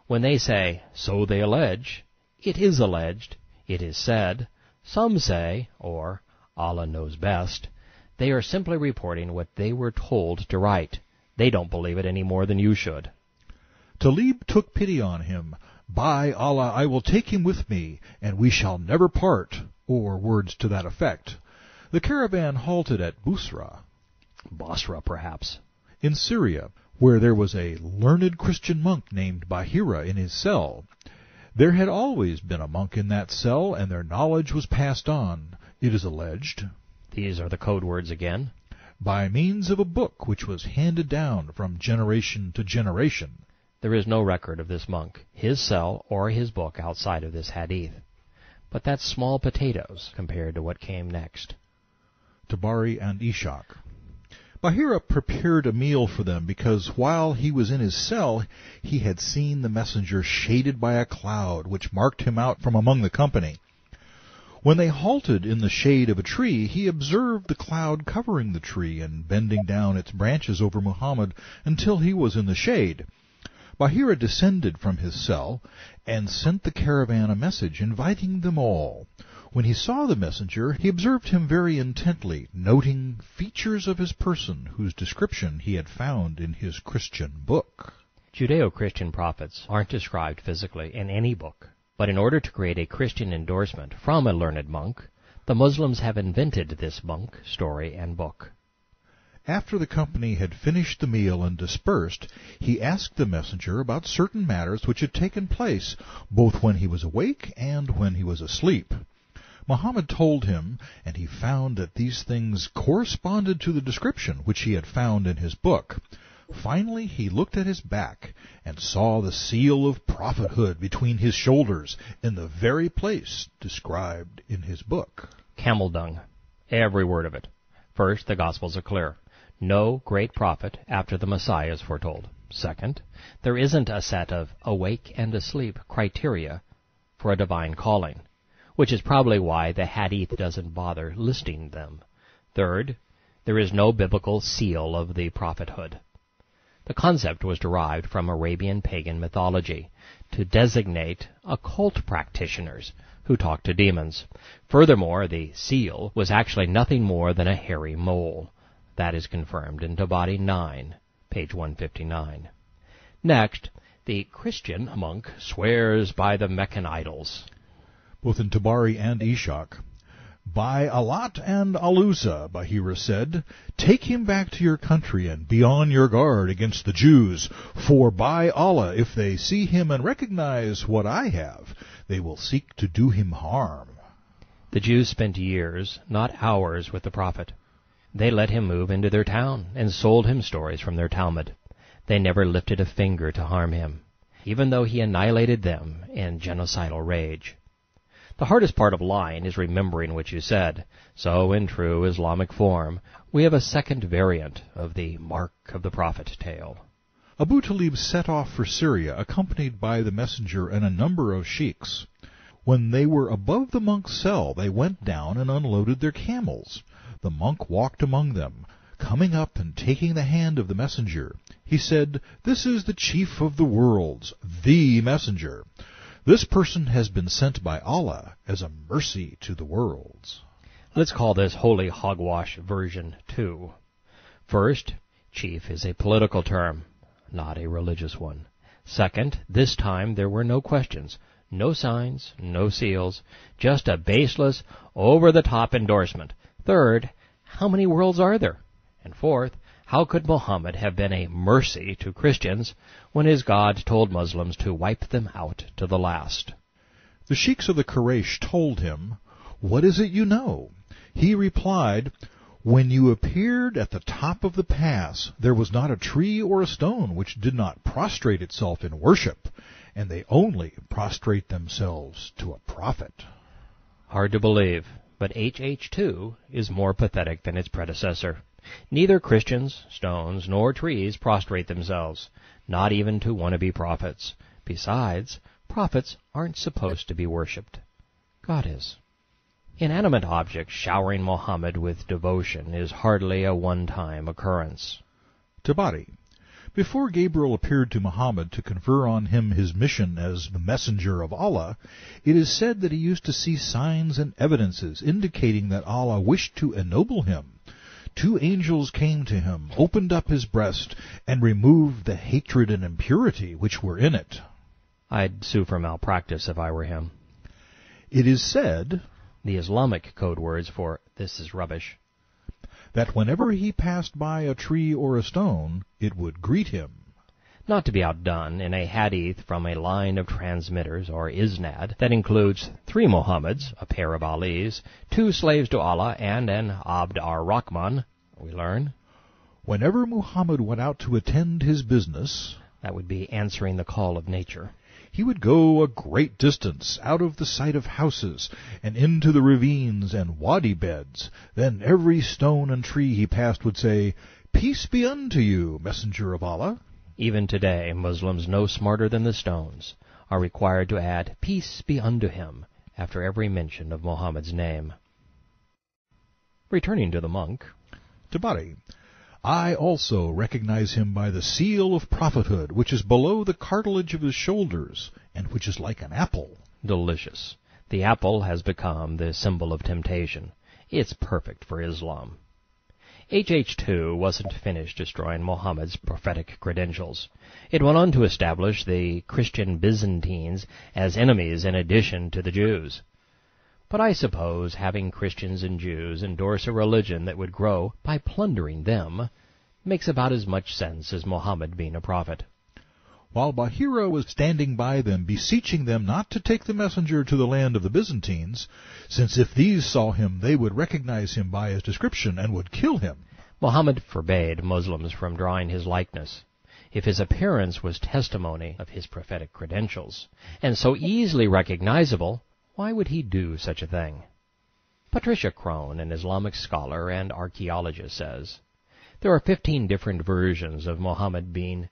When they say, "so they allege," it is alleged, it is said, some say, or Allah knows best. They are simply reporting what they were told to write. They don't believe it any more than you should. Talib took pity on him. "By Allah, I will take him with me, and we shall never part," or words to that effect. The caravan halted at Basra, perhaps, in Syria, where there was a learned Christian monk named Bahira in his cell. There had always been a monk in that cell, and their knowledge was passed on, it is alleged. These are the code words again. By means of a book which was handed down from generation to generation. There is no record of this monk, his cell, or his book outside of this hadith. But that's small potatoes compared to what came next. Tabari and Ishaq. Bahira prepared a meal for them because while he was in his cell, he had seen the messenger shaded by a cloud which marked him out from among the company. When they halted in the shade of a tree, he observed the cloud covering the tree and bending down its branches over Muhammad until he was in the shade. Bahira descended from his cell and sent the caravan a message inviting them all. When he saw the messenger, he observed him very intently, noting features of his person whose description he had found in his Christian book. Judeo-Christian prophets aren't described physically in any book, but in order to create a Christian endorsement from a learned monk, the Muslims have invented this monk, story, and book. After the company had finished the meal and dispersed, he asked the messenger about certain matters which had taken place, both when he was awake and when he was asleep. Muhammad told him, and he found that these things corresponded to the description which he had found in his book. Finally, he looked at his back and saw the seal of prophethood between his shoulders in the very place described in his book. Camel dung. Every word of it. First, the Gospels are clear. No great prophet after the Messiah is foretold. Second, there isn't a set of awake and asleep criteria for a divine calling, which is probably why the Hadith doesn't bother listing them. Third, there is no biblical seal of the prophethood. The concept was derived from Arabian pagan mythology to designate occult practitioners who talked to demons. Furthermore, the seal was actually nothing more than a hairy mole. That is confirmed in Tabari 9, page 159. Next, the Christian monk swears by the Meccan idols. Both in Tabari and Ishaq. By Alat and Alusa, Bahira said, take him back to your country and be on your guard against the Jews, for by Allah, if they see him and recognize what I have, they will seek to do him harm. The Jews spent years, not hours, with the prophet. They let him move into their town and sold him stories from their Talmud. They never lifted a finger to harm him, even though he annihilated them in genocidal rage. The hardest part of lying is remembering what you said, so in true Islamic form, we have a second variant of the Mark of the Prophet tale. Abu Talib set off for Syria, accompanied by the messenger and a number of sheiks. When they were above the monk's cell, they went down and unloaded their camels. The monk walked among them, coming up and taking the hand of the messenger. He said, "This is the chief of the worlds, the messenger. This person has been sent by Allah as a mercy to the worlds." Let's call this Holy Hogwash version 2. First, chief is a political term, not a religious one. Second, this time there were no questions, no signs, no seals, just a baseless, over-the-top endorsement. Third, how many worlds are there? And fourth, how could Muhammad have been a mercy to Christians when his God told Muslims to wipe them out to the last? The sheiks of the Quraysh told him, "What is it you know?" He replied, "When you appeared at the top of the pass, there was not a tree or a stone which did not prostrate itself in worship, and they only prostrate themselves to a prophet." Hard to believe, but HH2 is more pathetic than its predecessor. Neither Christians, stones, nor trees prostrate themselves, not even to wannabe prophets. Besides, prophets aren't supposed to be worshipped. God is. Inanimate objects showering Muhammad with devotion is hardly a one-time occurrence. Tabari. Before Gabriel appeared to Muhammad to confer on him his mission as the messenger of Allah, it is said that he used to see signs and evidences indicating that Allah wished to ennoble him. 2 angels came to him, opened up his breast, and removed the hatred and impurity which were in it. I'd sue for malpractice if I were him. It is said, the Islamic code words for this is rubbish, that whenever he passed by a tree or a stone, it would greet him. Not to be outdone, in a hadith from a line of transmitters, or isnad, that includes 3 Muhammads, a pair of Alis, 2 slaves to Allah, and an Abd ar-Rahman, we learn, whenever Muhammad went out to attend his business, that would be answering the call of nature, he would go a great distance out of the sight of houses and into the ravines and wadi beds. Then every stone and tree he passed would say, "Peace be unto you, messenger of Allah." Even today, Muslims no smarter than the stones are required to add, "Peace be unto him," after every mention of Muhammad's name. Returning to the monk, Tabari. I also recognize him by the seal of prophethood, which is below the cartilage of his shoulders, and which is like an apple. Delicious. The apple has become the symbol of temptation. It's perfect for Islam. HH2 wasn't finished destroying Muhammad's prophetic credentials. It went on to establish the Christian Byzantines as enemies in addition to the Jews. But I suppose having Christians and Jews endorse a religion that would grow by plundering them makes about as much sense as Muhammad being a prophet. While Bahira was standing by them, beseeching them not to take the messenger to the land of the Byzantines, since if these saw him they would recognize him by his description and would kill him. Muhammad forbade Muslims from drawing his likeness. If his appearance was testimony of his prophetic credentials, and so easily recognizable, why would he do such a thing? Patricia Crone, an Islamic scholar and archaeologist, says, there are 15 different versions of Muhammad being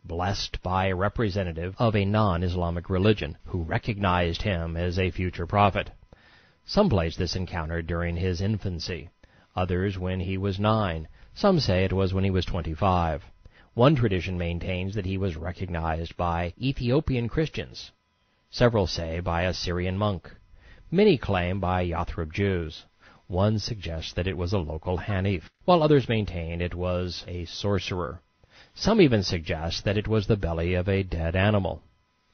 blessed by a representative of a non-Islamic religion, who recognized him as a future prophet. Some place this encounter during his infancy, others when he was 9. Some say it was when he was 25. One tradition maintains that he was recognized by Ethiopian Christians. Several say by a Syrian monk. Many claim by Yathrib Jews. One suggests that it was a local Hanif, while others maintain it was a sorcerer. Some even suggest that it was the belly of a dead animal.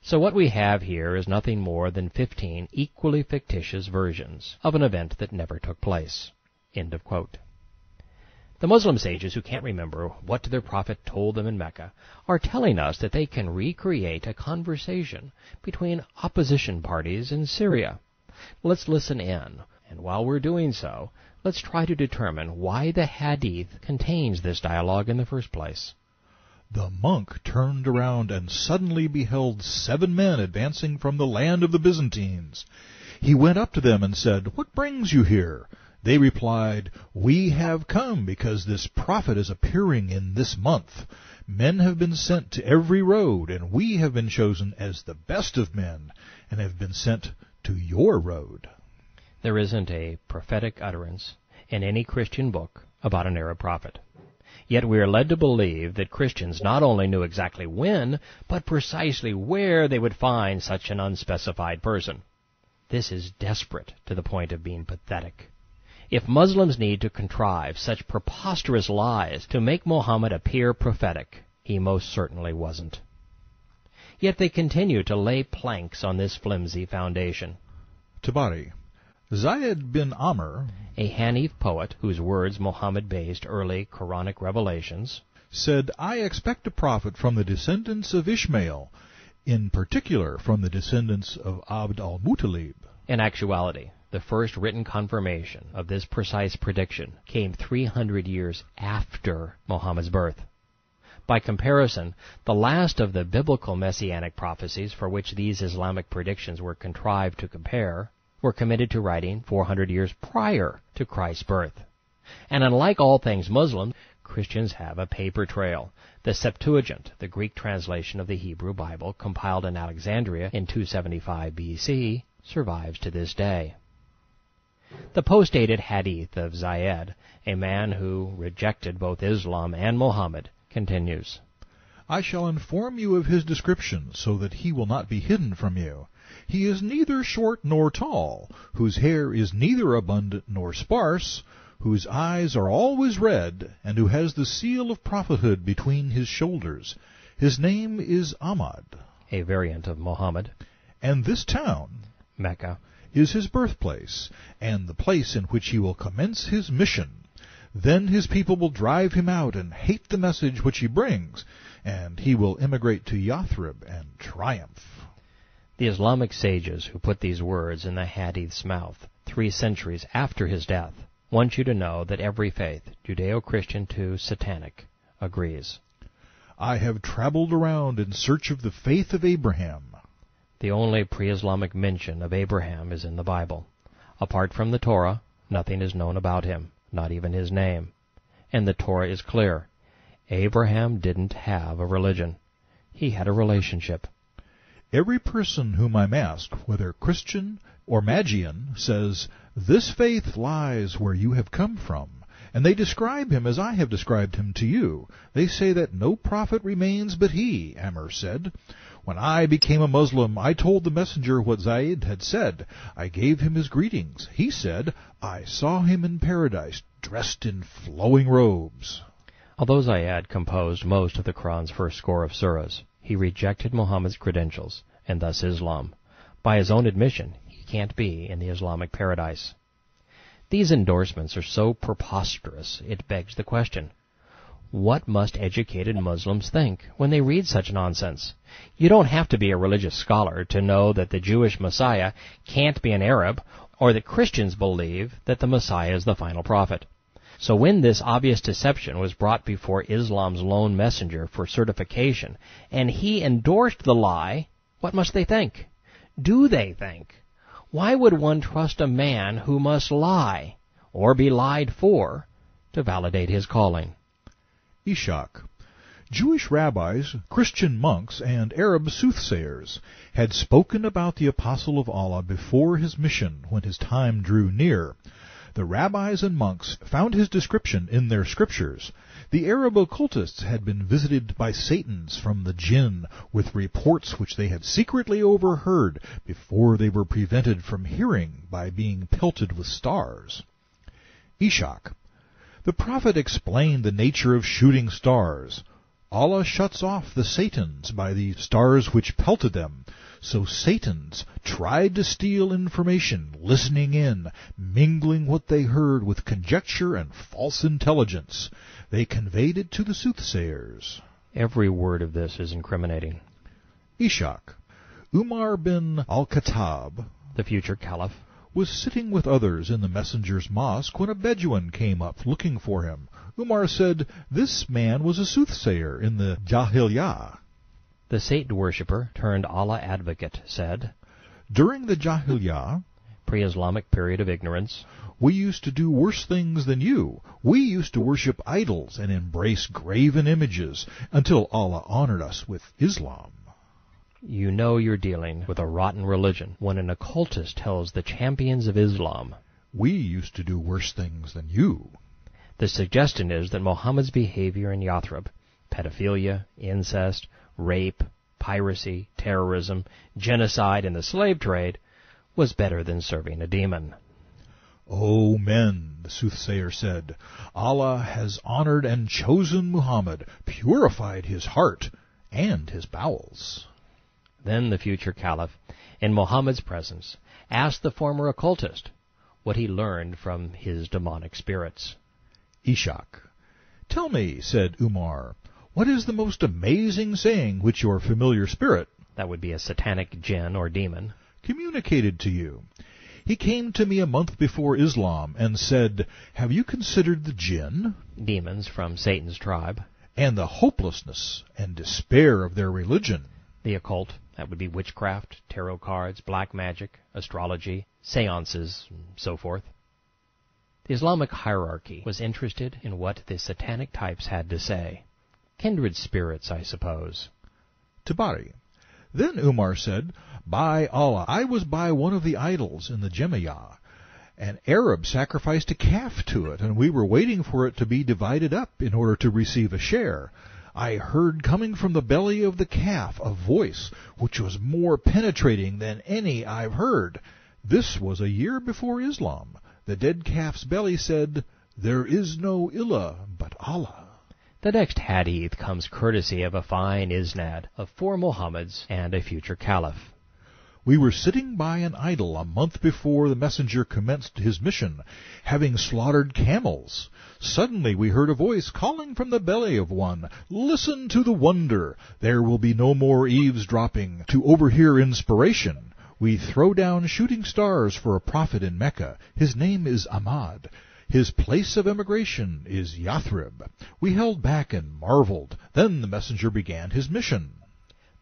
So what we have here is nothing more than 15 equally fictitious versions of an event that never took place. End of quote. The Muslim sages who can't remember what their prophet told them in Mecca are telling us that they can recreate a conversation between opposition parties in Syria. Let's listen in, and while we're doing so, let's try to determine why the Hadith contains this dialogue in the first place. The monk turned around and suddenly beheld 7 men advancing from the land of the Byzantines. He went up to them and said, "What brings you here?" They replied, "We have come because this prophet is appearing in this month. Men have been sent to every road, and we have been chosen as the best of men, and have been sent to your road." There isn't a prophetic utterance in any Christian book about an Arab prophet. Yet we are led to believe that Christians not only knew exactly when, but precisely where they would find such an unspecified person. This is desperate to the point of being pathetic. If Muslims need to contrive such preposterous lies to make Muhammad appear prophetic, he most certainly wasn't. Yet they continue to lay planks on this flimsy foundation. Tabari. Zayed bin Amr, a Hanif poet whose words Muhammad based early Quranic revelations, said, "I expect a prophet from the descendants of Ishmael, in particular from the descendants of Abd al-Muttalib." In actuality, the first written confirmation of this precise prediction came 300 years after Muhammad's birth. By comparison, the last of the biblical messianic prophecies for which these Islamic predictions were contrived to compare were committed to writing 400 years prior to Christ's birth. And unlike all things Muslim, Christians have a paper trail. The Septuagint, the Greek translation of the Hebrew Bible compiled in Alexandria in 275 B.C., survives to this day. The post-dated Hadith of Zayed, a man who rejected both Islam and Muhammad, continues, "I shall inform you of his description, so that he will not be hidden from you. He is neither short nor tall, whose hair is neither abundant nor sparse, whose eyes are always red, and who has the seal of prophethood between his shoulders. His name is Ahmad," a variant of Muhammad, "and this town," Mecca, "is his birthplace, and the place in which he will commence his mission. Then his people will drive him out and hate the message which he brings, and he will emigrate to Yathrib and triumph." The Islamic sages who put these words in the Hadith's mouth 3 centuries after his death want you to know that every faith, Judeo-Christian to Satanic, agrees. "I have traveled around in search of the faith of Abraham." The only pre-Islamic mention of Abraham is in the Bible. Apart from the Torah, nothing is known about him, not even his name. And the Torah is clear. Abraham didn't have a religion. He had a relationship. "Every person whom I ask, whether Christian or Magian, says, 'This faith lies where you have come from,' and they describe him as I have described him to you. They say that no prophet remains but he," Amr said. "When I became a Muslim, I told the messenger what Zayed had said. I gave him his greetings. He said, 'I saw him in paradise, dressed in flowing robes.'" Although Zayed composed most of the Quran's first score of surahs, he rejected Muhammad's credentials, and thus Islam. By his own admission, he can't be in the Islamic paradise. These endorsements are so preposterous, it begs the question, what must educated Muslims think when they read such nonsense? You don't have to be a religious scholar to know that the Jewish Messiah can't be an Arab, or that Christians believe that the Messiah is the final prophet. So when this obvious deception was brought before Islam's lone messenger for certification, and he endorsed the lie, what must they think? Do they think? Why would one trust a man who must lie, or be lied for, to validate his calling? Ishaq. Jewish rabbis, Christian monks, and Arab soothsayers had spoken about the apostle of Allah before his mission when his time drew near. The rabbis and monks found his description in their scriptures. The Arab occultists had been visited by Satans from the jinn with reports which they had secretly overheard before they were prevented from hearing by being pelted with stars. Ishaq. The prophet explained the nature of shooting stars. Allah shuts off the Satans by the stars which pelted them. So Satans tried to steal information, listening in, mingling what they heard with conjecture and false intelligence. They conveyed it to the soothsayers. Every word of this is incriminating. Ishaq. Umar bin al-Khattab, The future caliph, was sitting with others in the messenger's mosque when a Bedouin came up looking for him. Umar said, "This man was a soothsayer in the Jahiliyyah." the Satan worshipper turned Allah advocate, said, "During the Jahiliyyah, pre-Islamic period of ignorance, we used to do worse things than you. We used to worship idols and embrace graven images until Allah honored us with Islam." you know you're dealing with a rotten religion when an occultist tells the champions of Islam. We used to do worse things than you. The suggestion is that Muhammad's behavior in Yathrib, pedophilia, incest, rape, piracy, terrorism, genocide, and the slave trade, was better than serving a demon. "O men," the soothsayer said, "Allah has honored and chosen Muhammad, purified his heart and his bowels." Then the future caliph, in Muhammad's presence, asked the former occultist what he learned from his demonic spirits. Ishaq. "Tell me," said Umar, "what is the most amazing saying which your familiar spirit," That would be a satanic jinn or demon, "communicated to you? He came to me a month before Islam and said, 'Have you considered the jinn demons from Satan's tribe, and the hopelessness and despair of their religion?' the occult, that would be witchcraft, tarot cards, black magic, astrology, seances, and so forth. The Islamic hierarchy was interested in what the satanic types had to say. Kindred spirits, I suppose. Tabari. Then Umar said, 'By Allah, I was by one of the idols in the Jemiah. An Arab sacrificed a calf to it, and we were waiting for it to be divided up in order to receive a share. I heard coming from the belly of the calf a voice which was more penetrating than any I've heard. This was a year before Islam. The dead calf's belly said, 'There is no ilah but Allah.'" The next hadith comes courtesy of a fine isnad of 4 Muhammads and a future caliph. "We were sitting by an idol a month before the messenger commenced his mission, having slaughtered camels. Suddenly we heard a voice calling from the belly of one, 'Listen to the wonder! There will be no more eavesdropping to overhear inspiration. We throw down shooting stars for a prophet in Mecca. His name is Ahmad. His place of emigration is Yathrib.' We held back and marveled. Then the messenger began his mission."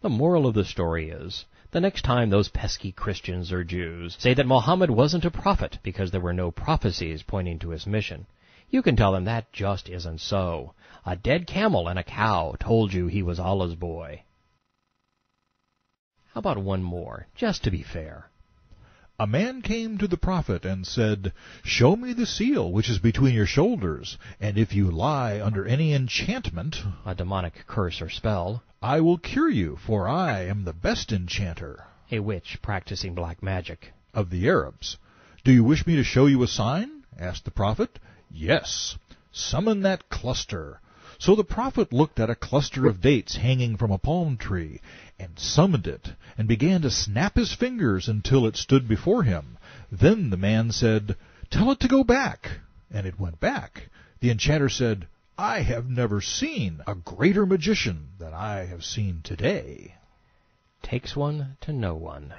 The moral of the story is, the next time those pesky Christians or Jews say that Muhammad wasn't a prophet because there were no prophecies pointing to his mission, you can tell them that just isn't so. A dead camel and a cow told you he was Allah's boy. How about one more, just to be fair? "A man came to the prophet and said, 'Show me the seal which is between your shoulders, and if you lie under any enchantment,' A demonic curse or spell, "'I will cure you, for I am the best enchanter,' a witch practicing black magic. of the Arabs. 'Do you wish me to show you a sign?' asked the prophet. 'Yes. Summon that cluster.' So the prophet looked at a cluster of dates hanging from a palm tree, and summoned it, and began to snap his fingers until it stood before him. Then the man said, 'Tell it to go back,' and it went back. The enchanter said, 'I have never seen a greater magician than I have seen today.'" Takes one to know one.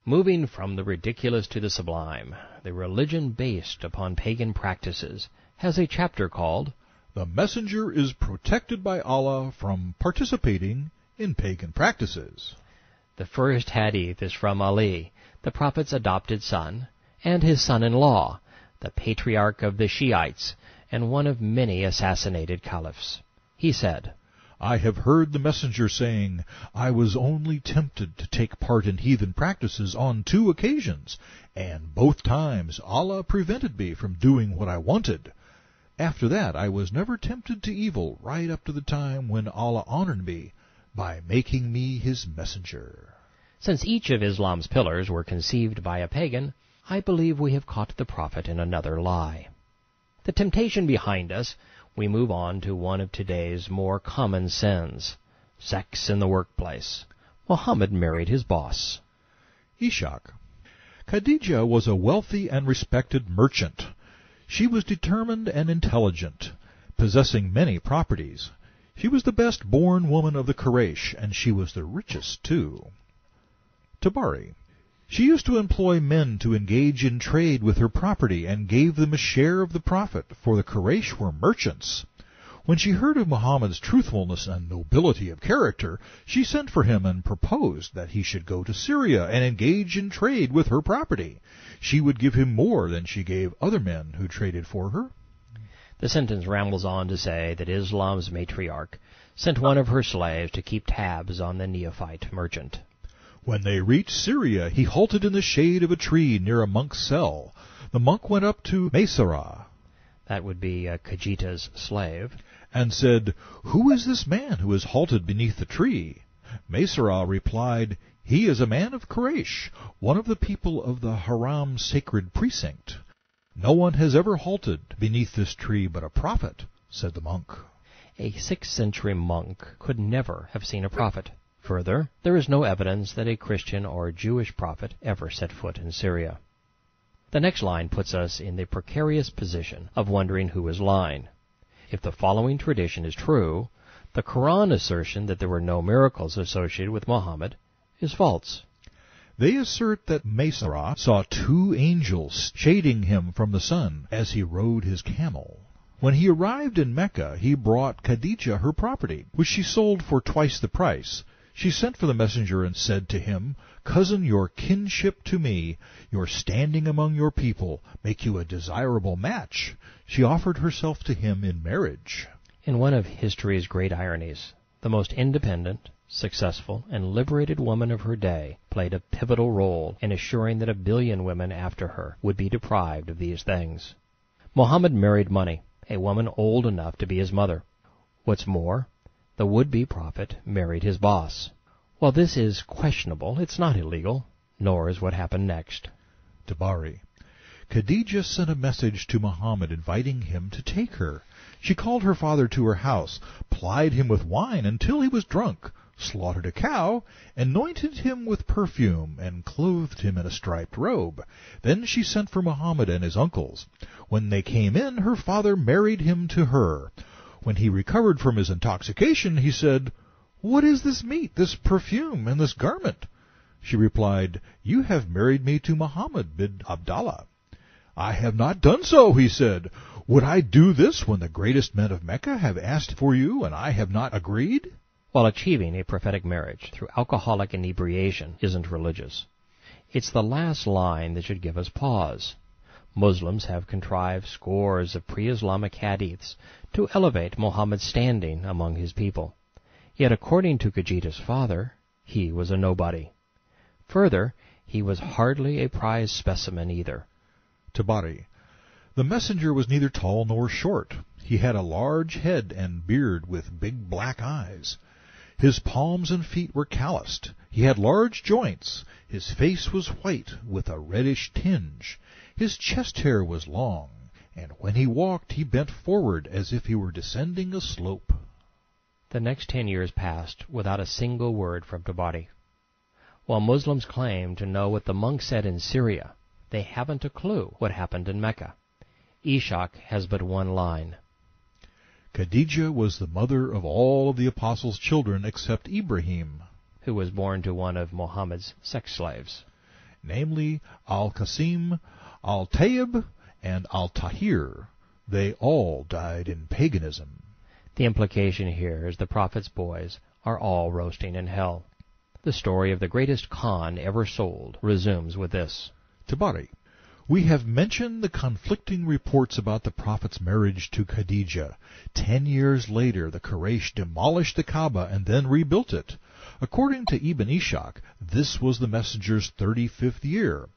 Moving from the ridiculous to the sublime, the religion based upon pagan practices has a chapter called "The messenger is protected by Allah from participating in pagan practices." The first hadith is from Ali, the prophet's adopted son, and his son-in-law, the patriarch of the Shiites, and one of many assassinated caliphs. He said, I have heard the messenger saying, I was only tempted to take part in heathen practices on 2 occasions, and both times Allah prevented me from doing what I wanted. After that I was never tempted to evil right up to the time when Allah honored me by making me his messenger. Since each of Islam's pillars were conceived by a pagan, I believe we have caught the prophet in another lie. The temptation behind us, we move on to one of today's more common sins, sex in the workplace. Muhammad married his boss. Ishaq. Khadijah was a wealthy and respected merchant. She was determined and intelligent, possessing many properties. She was the best-born woman of the Quraysh, and she was the richest, too. Tabari. She used to employ men to engage in trade with her property and gave them a share of the profit, for the Quraysh were merchants. When she heard of Muhammad's truthfulness and nobility of character, she sent for him and proposed that he should go to Syria and engage in trade with her property. She would give him more than she gave other men who traded for her. The sentence rambles on to say that Islam's matriarch sent one of her slaves to keep tabs on the neophyte merchant. When they reached Syria, he halted in the shade of a tree near a monk's cell. The monk went up to Maysara, that would be Khajija's slave, and said, Who is this man who has halted beneath the tree? Maysara replied, He is a man of Quraysh, one of the people of the Haram sacred precinct. No one has ever halted beneath this tree but a prophet, said the monk. A 6th century monk could never have seen a prophet. Further, there is no evidence that a Christian or Jewish prophet ever set foot in Syria. The next line puts us in the precarious position of wondering who is lying. If the following tradition is true, the Quran assertion that there were no miracles associated with Muhammad is false. They assert that Maysara saw 2 angels shading him from the sun as he rode his camel. When he arrived in Mecca, he brought Khadijah her property, which she sold for twice the price. She sent for the messenger and said to him, Cousin, your kinship to me, your standing among your people, make you a desirable match. She offered herself to him in marriage. In one of history's great ironies, the most independent, successful, and liberated woman of her day played a pivotal role in assuring that 1 billion women after her would be deprived of these things. Muhammad married money, a woman old enough to be his mother. What's more, the would-be prophet married his boss. While this is questionable, it's not illegal, nor is what happened next. Tabari. Khadijah sent a message to Muhammad inviting him to take her. She called her father to her house, plied him with wine until he was drunk, slaughtered a cow, anointed him with perfume, and clothed him in a striped robe. Then she sent for Muhammad and his uncles. When they came in, her father married him to her. When he recovered from his intoxication, he said, What is this meat, this perfume, and this garment? She replied, You have married me to Muhammad bin Abdallah. I have not done so, he said. Would I do this when the greatest men of Mecca have asked for you, and I have not agreed? While achieving a prophetic marriage through alcoholic inebriation isn't religious, it's the last line that should give us pause. Muslims have contrived scores of pre-Islamic hadiths to elevate Muhammad's standing among his people. Yet according to Khajija's father, he was a nobody. Further, he was hardly a prize specimen either. Tabari. The messenger was neither tall nor short. He had a large head and beard with big black eyes. His palms and feet were calloused. He had large joints. His face was white with a reddish tinge. His chest hair was long, and when he walked he bent forward as if he were descending a slope. The next 10 years passed without a single word from Tabari. While Muslims claim to know what the monk said in Syria, they haven't a clue what happened in Mecca. Ishaq has but one line. Khadijah was the mother of all of the apostles' children except Ibrahim, who was born to one of Muhammad's sex slaves, namely Al-Qasim, Al-Tayyib, and Al-Tahir. They all died in paganism. The implication here is the prophet's boys are all roasting in hell. The story of the greatest Khan ever sold resumes with this. Tabari. We have mentioned the conflicting reports about the Prophet's marriage to Khadijah. 10 years later, the Quraysh demolished the Kaaba and then rebuilt it. According to Ibn Ishaq, this was the messenger's 35th year.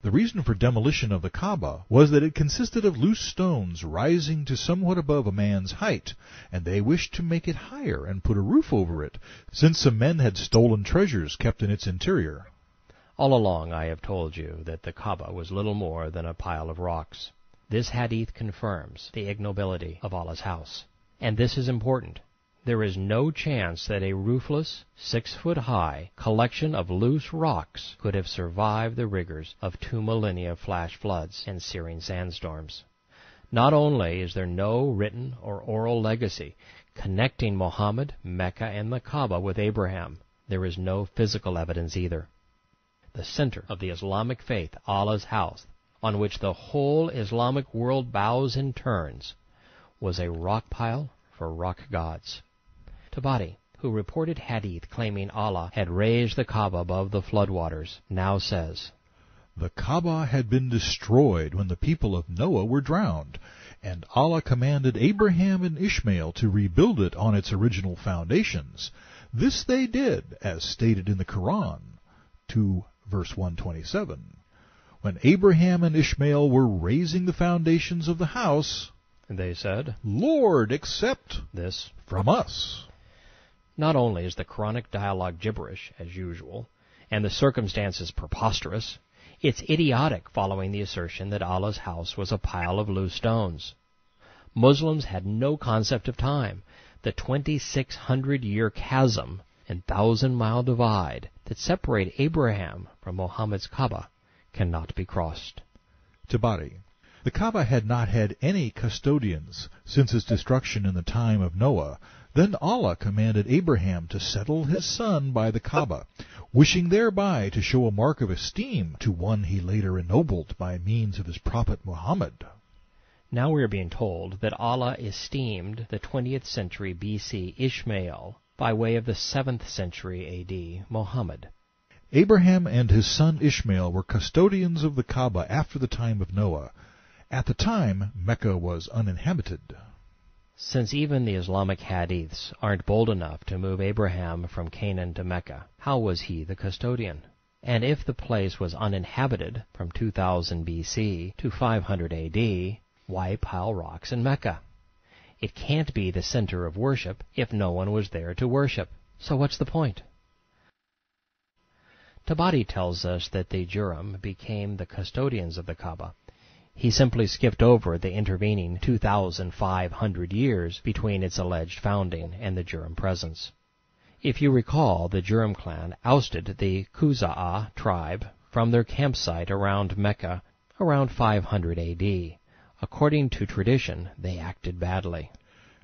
The reason for demolition of the Kaaba was that it consisted of loose stones rising to somewhat above a man's height, and they wished to make it higher and put a roof over it, since some men had stolen treasures kept in its interior. All along I have told you that the Kaaba was little more than a pile of rocks. This hadith confirms the ignobility of Allah's house. And this is important. There is no chance that a roofless, 6-foot-high collection of loose rocks could have survived the rigors of 2 millennia of flash floods and searing sandstorms. Not only is there no written or oral legacy connecting Muhammad, Mecca, and the Kaaba with Abraham, there is no physical evidence either. The center of the Islamic faith, Allah's house, on which the whole Islamic world bows and turns, was a rock pile for rock gods. Tabari, who reported hadith claiming Allah had raised the Kaaba above the floodwaters, now says, The Kaaba had been destroyed when the people of Noah were drowned, and Allah commanded Abraham and Ishmael to rebuild it on its original foundations. This they did, as stated in the Quran, 2 verse 127. When Abraham and Ishmael were raising the foundations of the house, they said, Lord, accept this from us. Not only is the Quranic dialogue gibberish, as usual, and the circumstances preposterous, it's idiotic following the assertion that Allah's house was a pile of loose stones. Muslims had no concept of time. The 2,600-year chasm and 1,000-mile divide that separate Abraham from Muhammad's Kaaba cannot be crossed. Tabari. The Kaaba had not had any custodians since its destruction in the time of Noah. Then Allah commanded Abraham to settle his son by the Kaaba, wishing thereby to show a mark of esteem to one he later ennobled by means of his prophet Muhammad. Now we are being told that Allah esteemed the 20th century BC Ishmael by way of the 7th century AD Muhammad. Abraham and his son Ishmael were custodians of the Kaaba after the time of Noah. At the time, Mecca was uninhabited. Since even the Islamic hadiths aren't bold enough to move Abraham from Canaan to Mecca, how was he the custodian? And if the place was uninhabited from 2000 BC to 500 AD, why pile rocks in Mecca? It can't be the center of worship if no one was there to worship. So what's the point? Tabari tells us that the Jurham became the custodians of the Kaaba. He simply skipped over the intervening 2,500 years between its alleged founding and the Jurham presence. If you recall, the Jurham clan ousted the Khuza'ah tribe from their campsite around Mecca around 500 AD. According to tradition, they acted badly.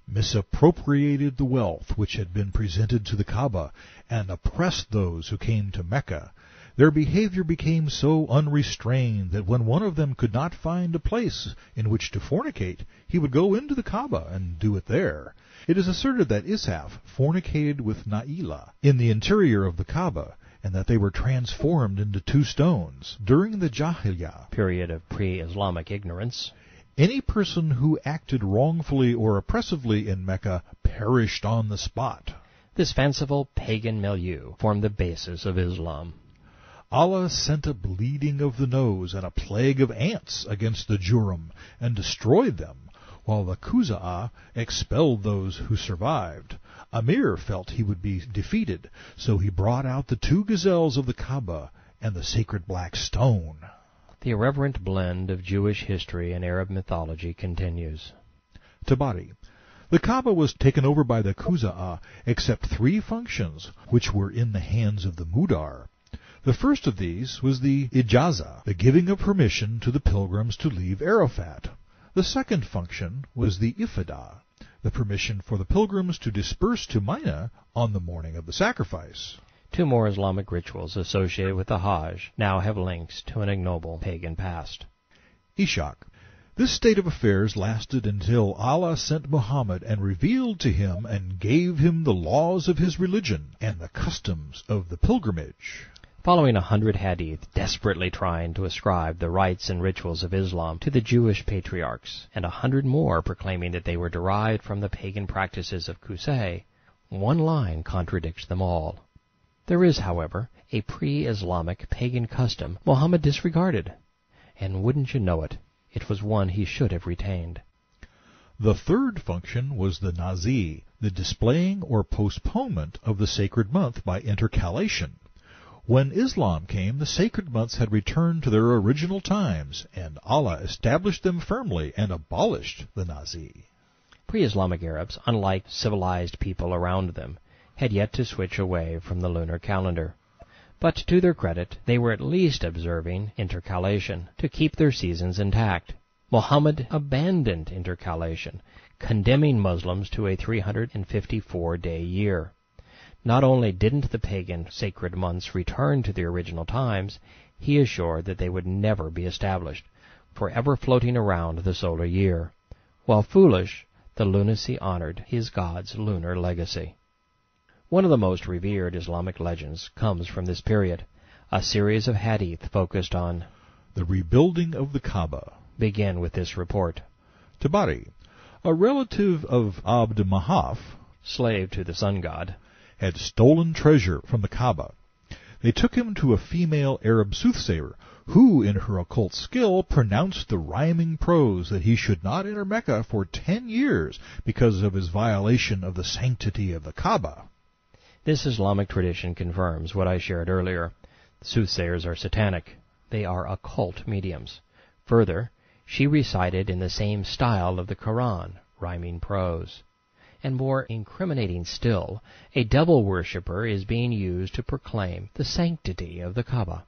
Misappropriated the wealth which had been presented to the Kaaba, and oppressed those who came to Mecca. Their behavior became so unrestrained that when one of them could not find a place in which to fornicate, he would go into the Kaaba and do it there. It is asserted that Isaf fornicated with Na'ilah in the interior of the Kaaba, and that they were transformed into 2 stones. During the Jahiliyyah period of pre-Islamic ignorance, any person who acted wrongfully or oppressively in Mecca perished on the spot. This fanciful pagan milieu formed the basis of Islam. Allah sent a bleeding of the nose and a plague of ants against the Jurham and destroyed them, while the Khuza'ah expelled those who survived. Amir felt he would be defeated, so he brought out the 2 gazelles of the Kaaba and the sacred black stone. The irreverent blend of Jewish history and Arab mythology continues. Tabari. The Kaaba was taken over by the Khuza'ah, except 3 functions, which were in the hands of the Mudar. The first of these was the Ijaza, the giving of permission to the pilgrims to leave Arafat. The second function was the Ifadah, the permission for the pilgrims to disperse to Mina on the morning of the sacrifice. 2 more Islamic rituals associated with the Hajj now have links to an ignoble pagan past. Ishaq. This state of affairs lasted until Allah sent Muhammad and revealed to him and gave him the laws of his religion and the customs of the pilgrimage. Following 100 hadith desperately trying to ascribe the rites and rituals of Islam to the Jewish patriarchs, and 100 more proclaiming that they were derived from the pagan practices of Qusay, one line contradicts them all. There is, however, a pre-Islamic pagan custom Muhammad disregarded, and wouldn't you know it, it was one he should have retained. The third function was the nazi, the displaying or postponement of the sacred month by intercalation. When Islam came, the sacred months had returned to their original times, and Allah established them firmly and abolished the nazi. Pre-Islamic Arabs, unlike civilized people around them, had yet to switch away from the lunar calendar. But to their credit, they were at least observing intercalation to keep their seasons intact. Muhammad abandoned intercalation, condemning Muslims to a 354-day year. Not only didn't the pagan sacred months return to their original times, he assured that they would never be established, forever floating around the solar year. While foolish, the lunacy honored his God's lunar legacy. One of the most revered Islamic legends comes from this period. A series of hadith focused on the rebuilding of the Kaaba. Begin with this report. Tabari, a relative of Abd Mahaf, slave to the sun god, had stolen treasure from the Kaaba. They took him to a female Arab soothsayer, who, in her occult skill, pronounced the rhyming prose that he should not enter Mecca for 10 years because of his violation of the sanctity of the Kaaba. This Islamic tradition confirms what I shared earlier. Soothsayers are satanic. They are occult mediums. Further, she recited in the same style of the Quran, rhyming prose. And more incriminating still, a devil worshipper is being used to proclaim the sanctity of the Kaaba.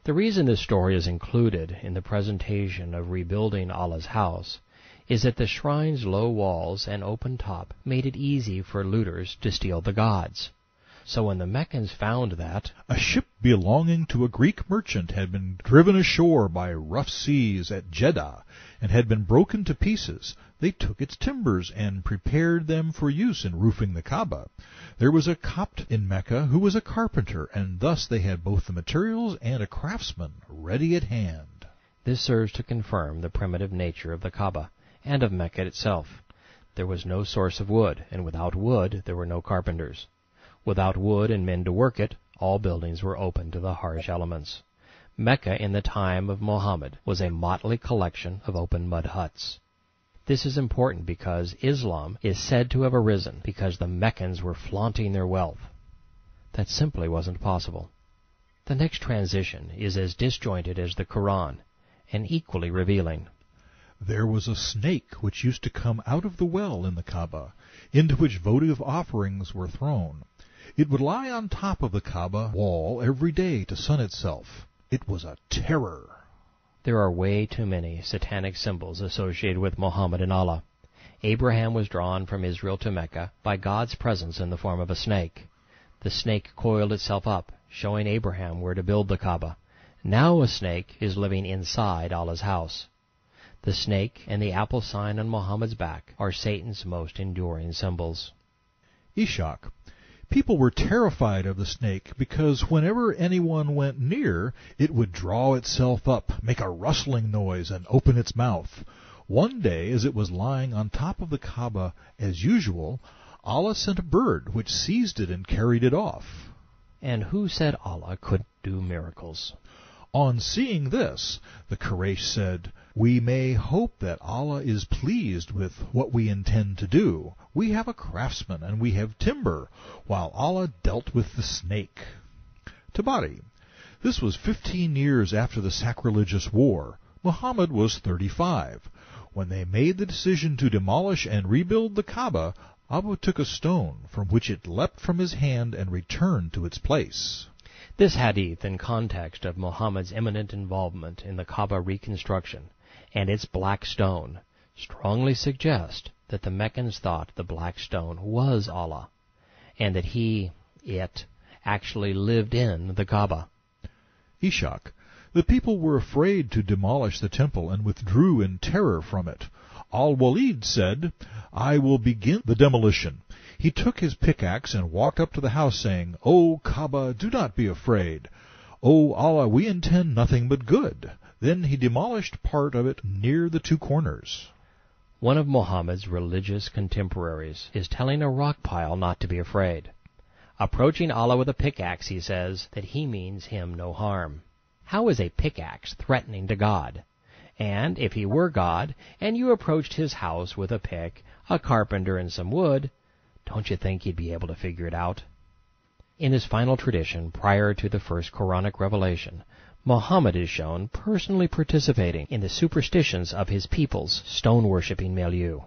The reason this story is included in the presentation of rebuilding Allah's house is that the shrine's low walls and open top made it easy for looters to steal the gods. So when the Meccans found that a ship belonging to a Greek merchant had been driven ashore by rough seas at Jeddah and had been broken to pieces, they took its timbers and prepared them for use in roofing the Kaaba. There was a Copt in Mecca who was a carpenter, and thus they had both the materials and a craftsman ready at hand. This serves to confirm the primitive nature of the Kaaba and of Mecca itself. There was no source of wood, and without wood there were no carpenters. Without wood and men to work it, all buildings were open to the harsh elements. Mecca in the time of Muhammad was a motley collection of open mud huts. This is important because Islam is said to have arisen because the Meccans were flaunting their wealth. That simply wasn't possible. The next transition is as disjointed as the Quran, and equally revealing. There was a snake which used to come out of the well in the Kaaba, into which votive offerings were thrown. It would lie on top of the Kaaba wall every day to sun itself. It was a terror. There are way too many satanic symbols associated with Muhammad and Allah. Abraham was drawn from Israel to Mecca by God's presence in the form of a snake. The snake coiled itself up, showing Abraham where to build the Kaaba. Now a snake is living inside Allah's house. The snake and the apple sign on Muhammad's back are Satan's most enduring symbols. Ishaq. People were terrified of the snake because whenever anyone went near, it would draw itself up, make a rustling noise, and open its mouth. One day, as it was lying on top of the Kaaba as usual, Allah sent a bird which seized it and carried it off. And who said Allah could do miracles? On seeing this, the Quraysh said, "We may hope that Allah is pleased with what we intend to do. We have a craftsman and we have timber, while Allah dealt with the snake." Tabari. This was 15 years after the sacrilegious war. Muhammad was 35. When they made the decision to demolish and rebuild the Kaaba, Abu took a stone, from which it leapt from his hand and returned to its place. This hadith, in context of Muhammad's imminent involvement in the Kaaba reconstruction and its black stone, strongly suggest that the Meccans thought the black stone was Allah, and that it, actually lived in the Kaaba. Ishaq. The people were afraid to demolish the temple and withdrew in terror from it. Al-Walid said, "I will begin the demolition." He took his pickaxe and walked up to the house, saying, "O Kaaba, do not be afraid. O Allah, we intend nothing but good." Then he demolished part of it near the two corners. One of Muhammad's religious contemporaries is telling a rock pile not to be afraid. Approaching Allah with a pickaxe, he says that he means him no harm. How is a pickaxe threatening to God? And if he were God, and you approached his house with a pick, a carpenter, and some wood, don't you think he'd be able to figure it out? In his final tradition, prior to the first Quranic revelation, Muhammad is shown personally participating in the superstitions of his people's stone-worshipping milieu.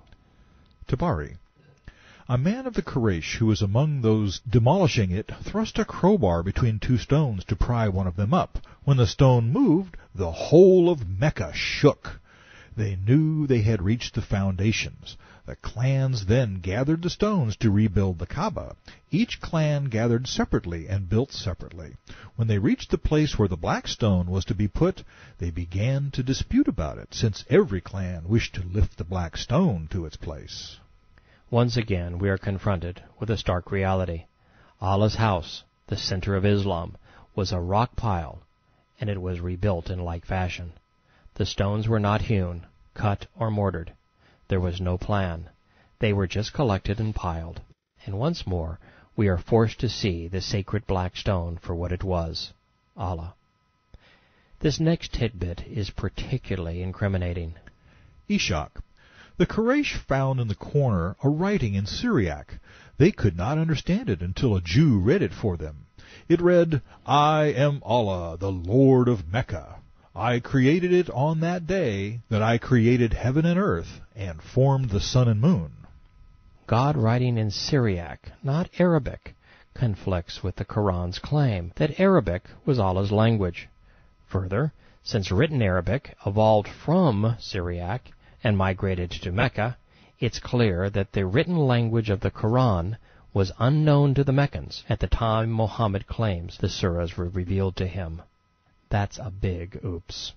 Tabari. A man of the Quraysh who was among those demolishing it thrust a crowbar between two stones to pry one of them up. When the stone moved, the whole of Mecca shook. They knew they had reached the foundations. The clans then gathered the stones to rebuild the Kaaba. Each clan gathered separately and built separately. When they reached the place where the black stone was to be put, they began to dispute about it, since every clan wished to lift the black stone to its place. Once again, we are confronted with a stark reality. Allah's house, the center of Islam, was a rock pile, and it was rebuilt in like fashion. The stones were not hewn, cut, or mortared. There was no plan. They were just collected and piled. And once more, we are forced to see the sacred black stone for what it was, Allah. This next tidbit is particularly incriminating. Ishaq. The Quraysh found in the corner a writing in Syriac. They could not understand it until a Jew read it for them. It read, "I am Allah, the Lord of Mecca. I created it on that day that I created heaven and earth, and formed the sun and moon." God writing in Syriac, not Arabic, conflicts with the Quran's claim that Arabic was Allah's language. Further, since written Arabic evolved from Syriac and migrated to Mecca, it's clear that the written language of the Quran was unknown to the Meccans at the time Muhammad claims the surahs were revealed to him. That's a big oops.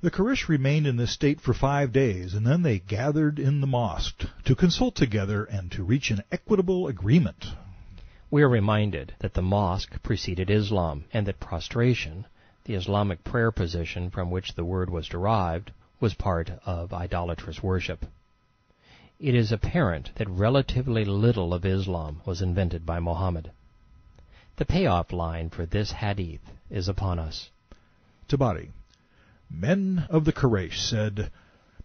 The Quraysh remained in this state for 5 days, and then they gathered in the mosque to consult together and to reach an equitable agreement. We are reminded that the mosque preceded Islam, and that prostration, the Islamic prayer position from which the word was derived, was part of idolatrous worship. It is apparent that relatively little of Islam was invented by Muhammad. The payoff line for this hadith is upon us. Tabari. Men of the Quraysh said,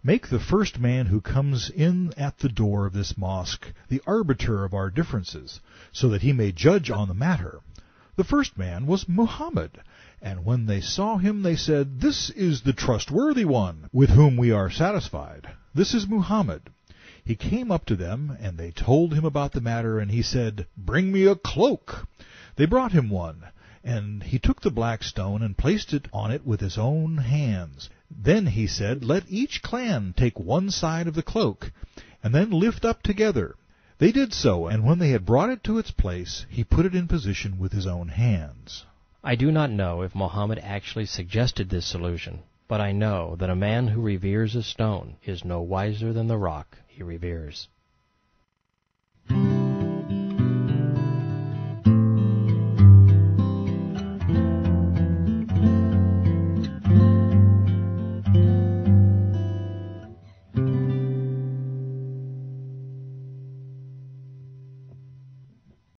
"Make the first man who comes in at the door of this mosque the arbiter of our differences, so that he may judge on the matter." The first man was Muhammad, and when they saw him they said, "This is the trustworthy one, with whom we are satisfied. This is Muhammad." He came up to them, and they told him about the matter, and he said, "Bring me a cloak." They brought him one, and he took the black stone and placed it on it with his own hands. Then he said, "Let each clan take one side of the cloak, and then lift up together." They did so, and when they had brought it to its place, he put it in position with his own hands. I do not know if Muhammad actually suggested this solution, but I know that a man who reveres a stone is no wiser than the rock he reveres.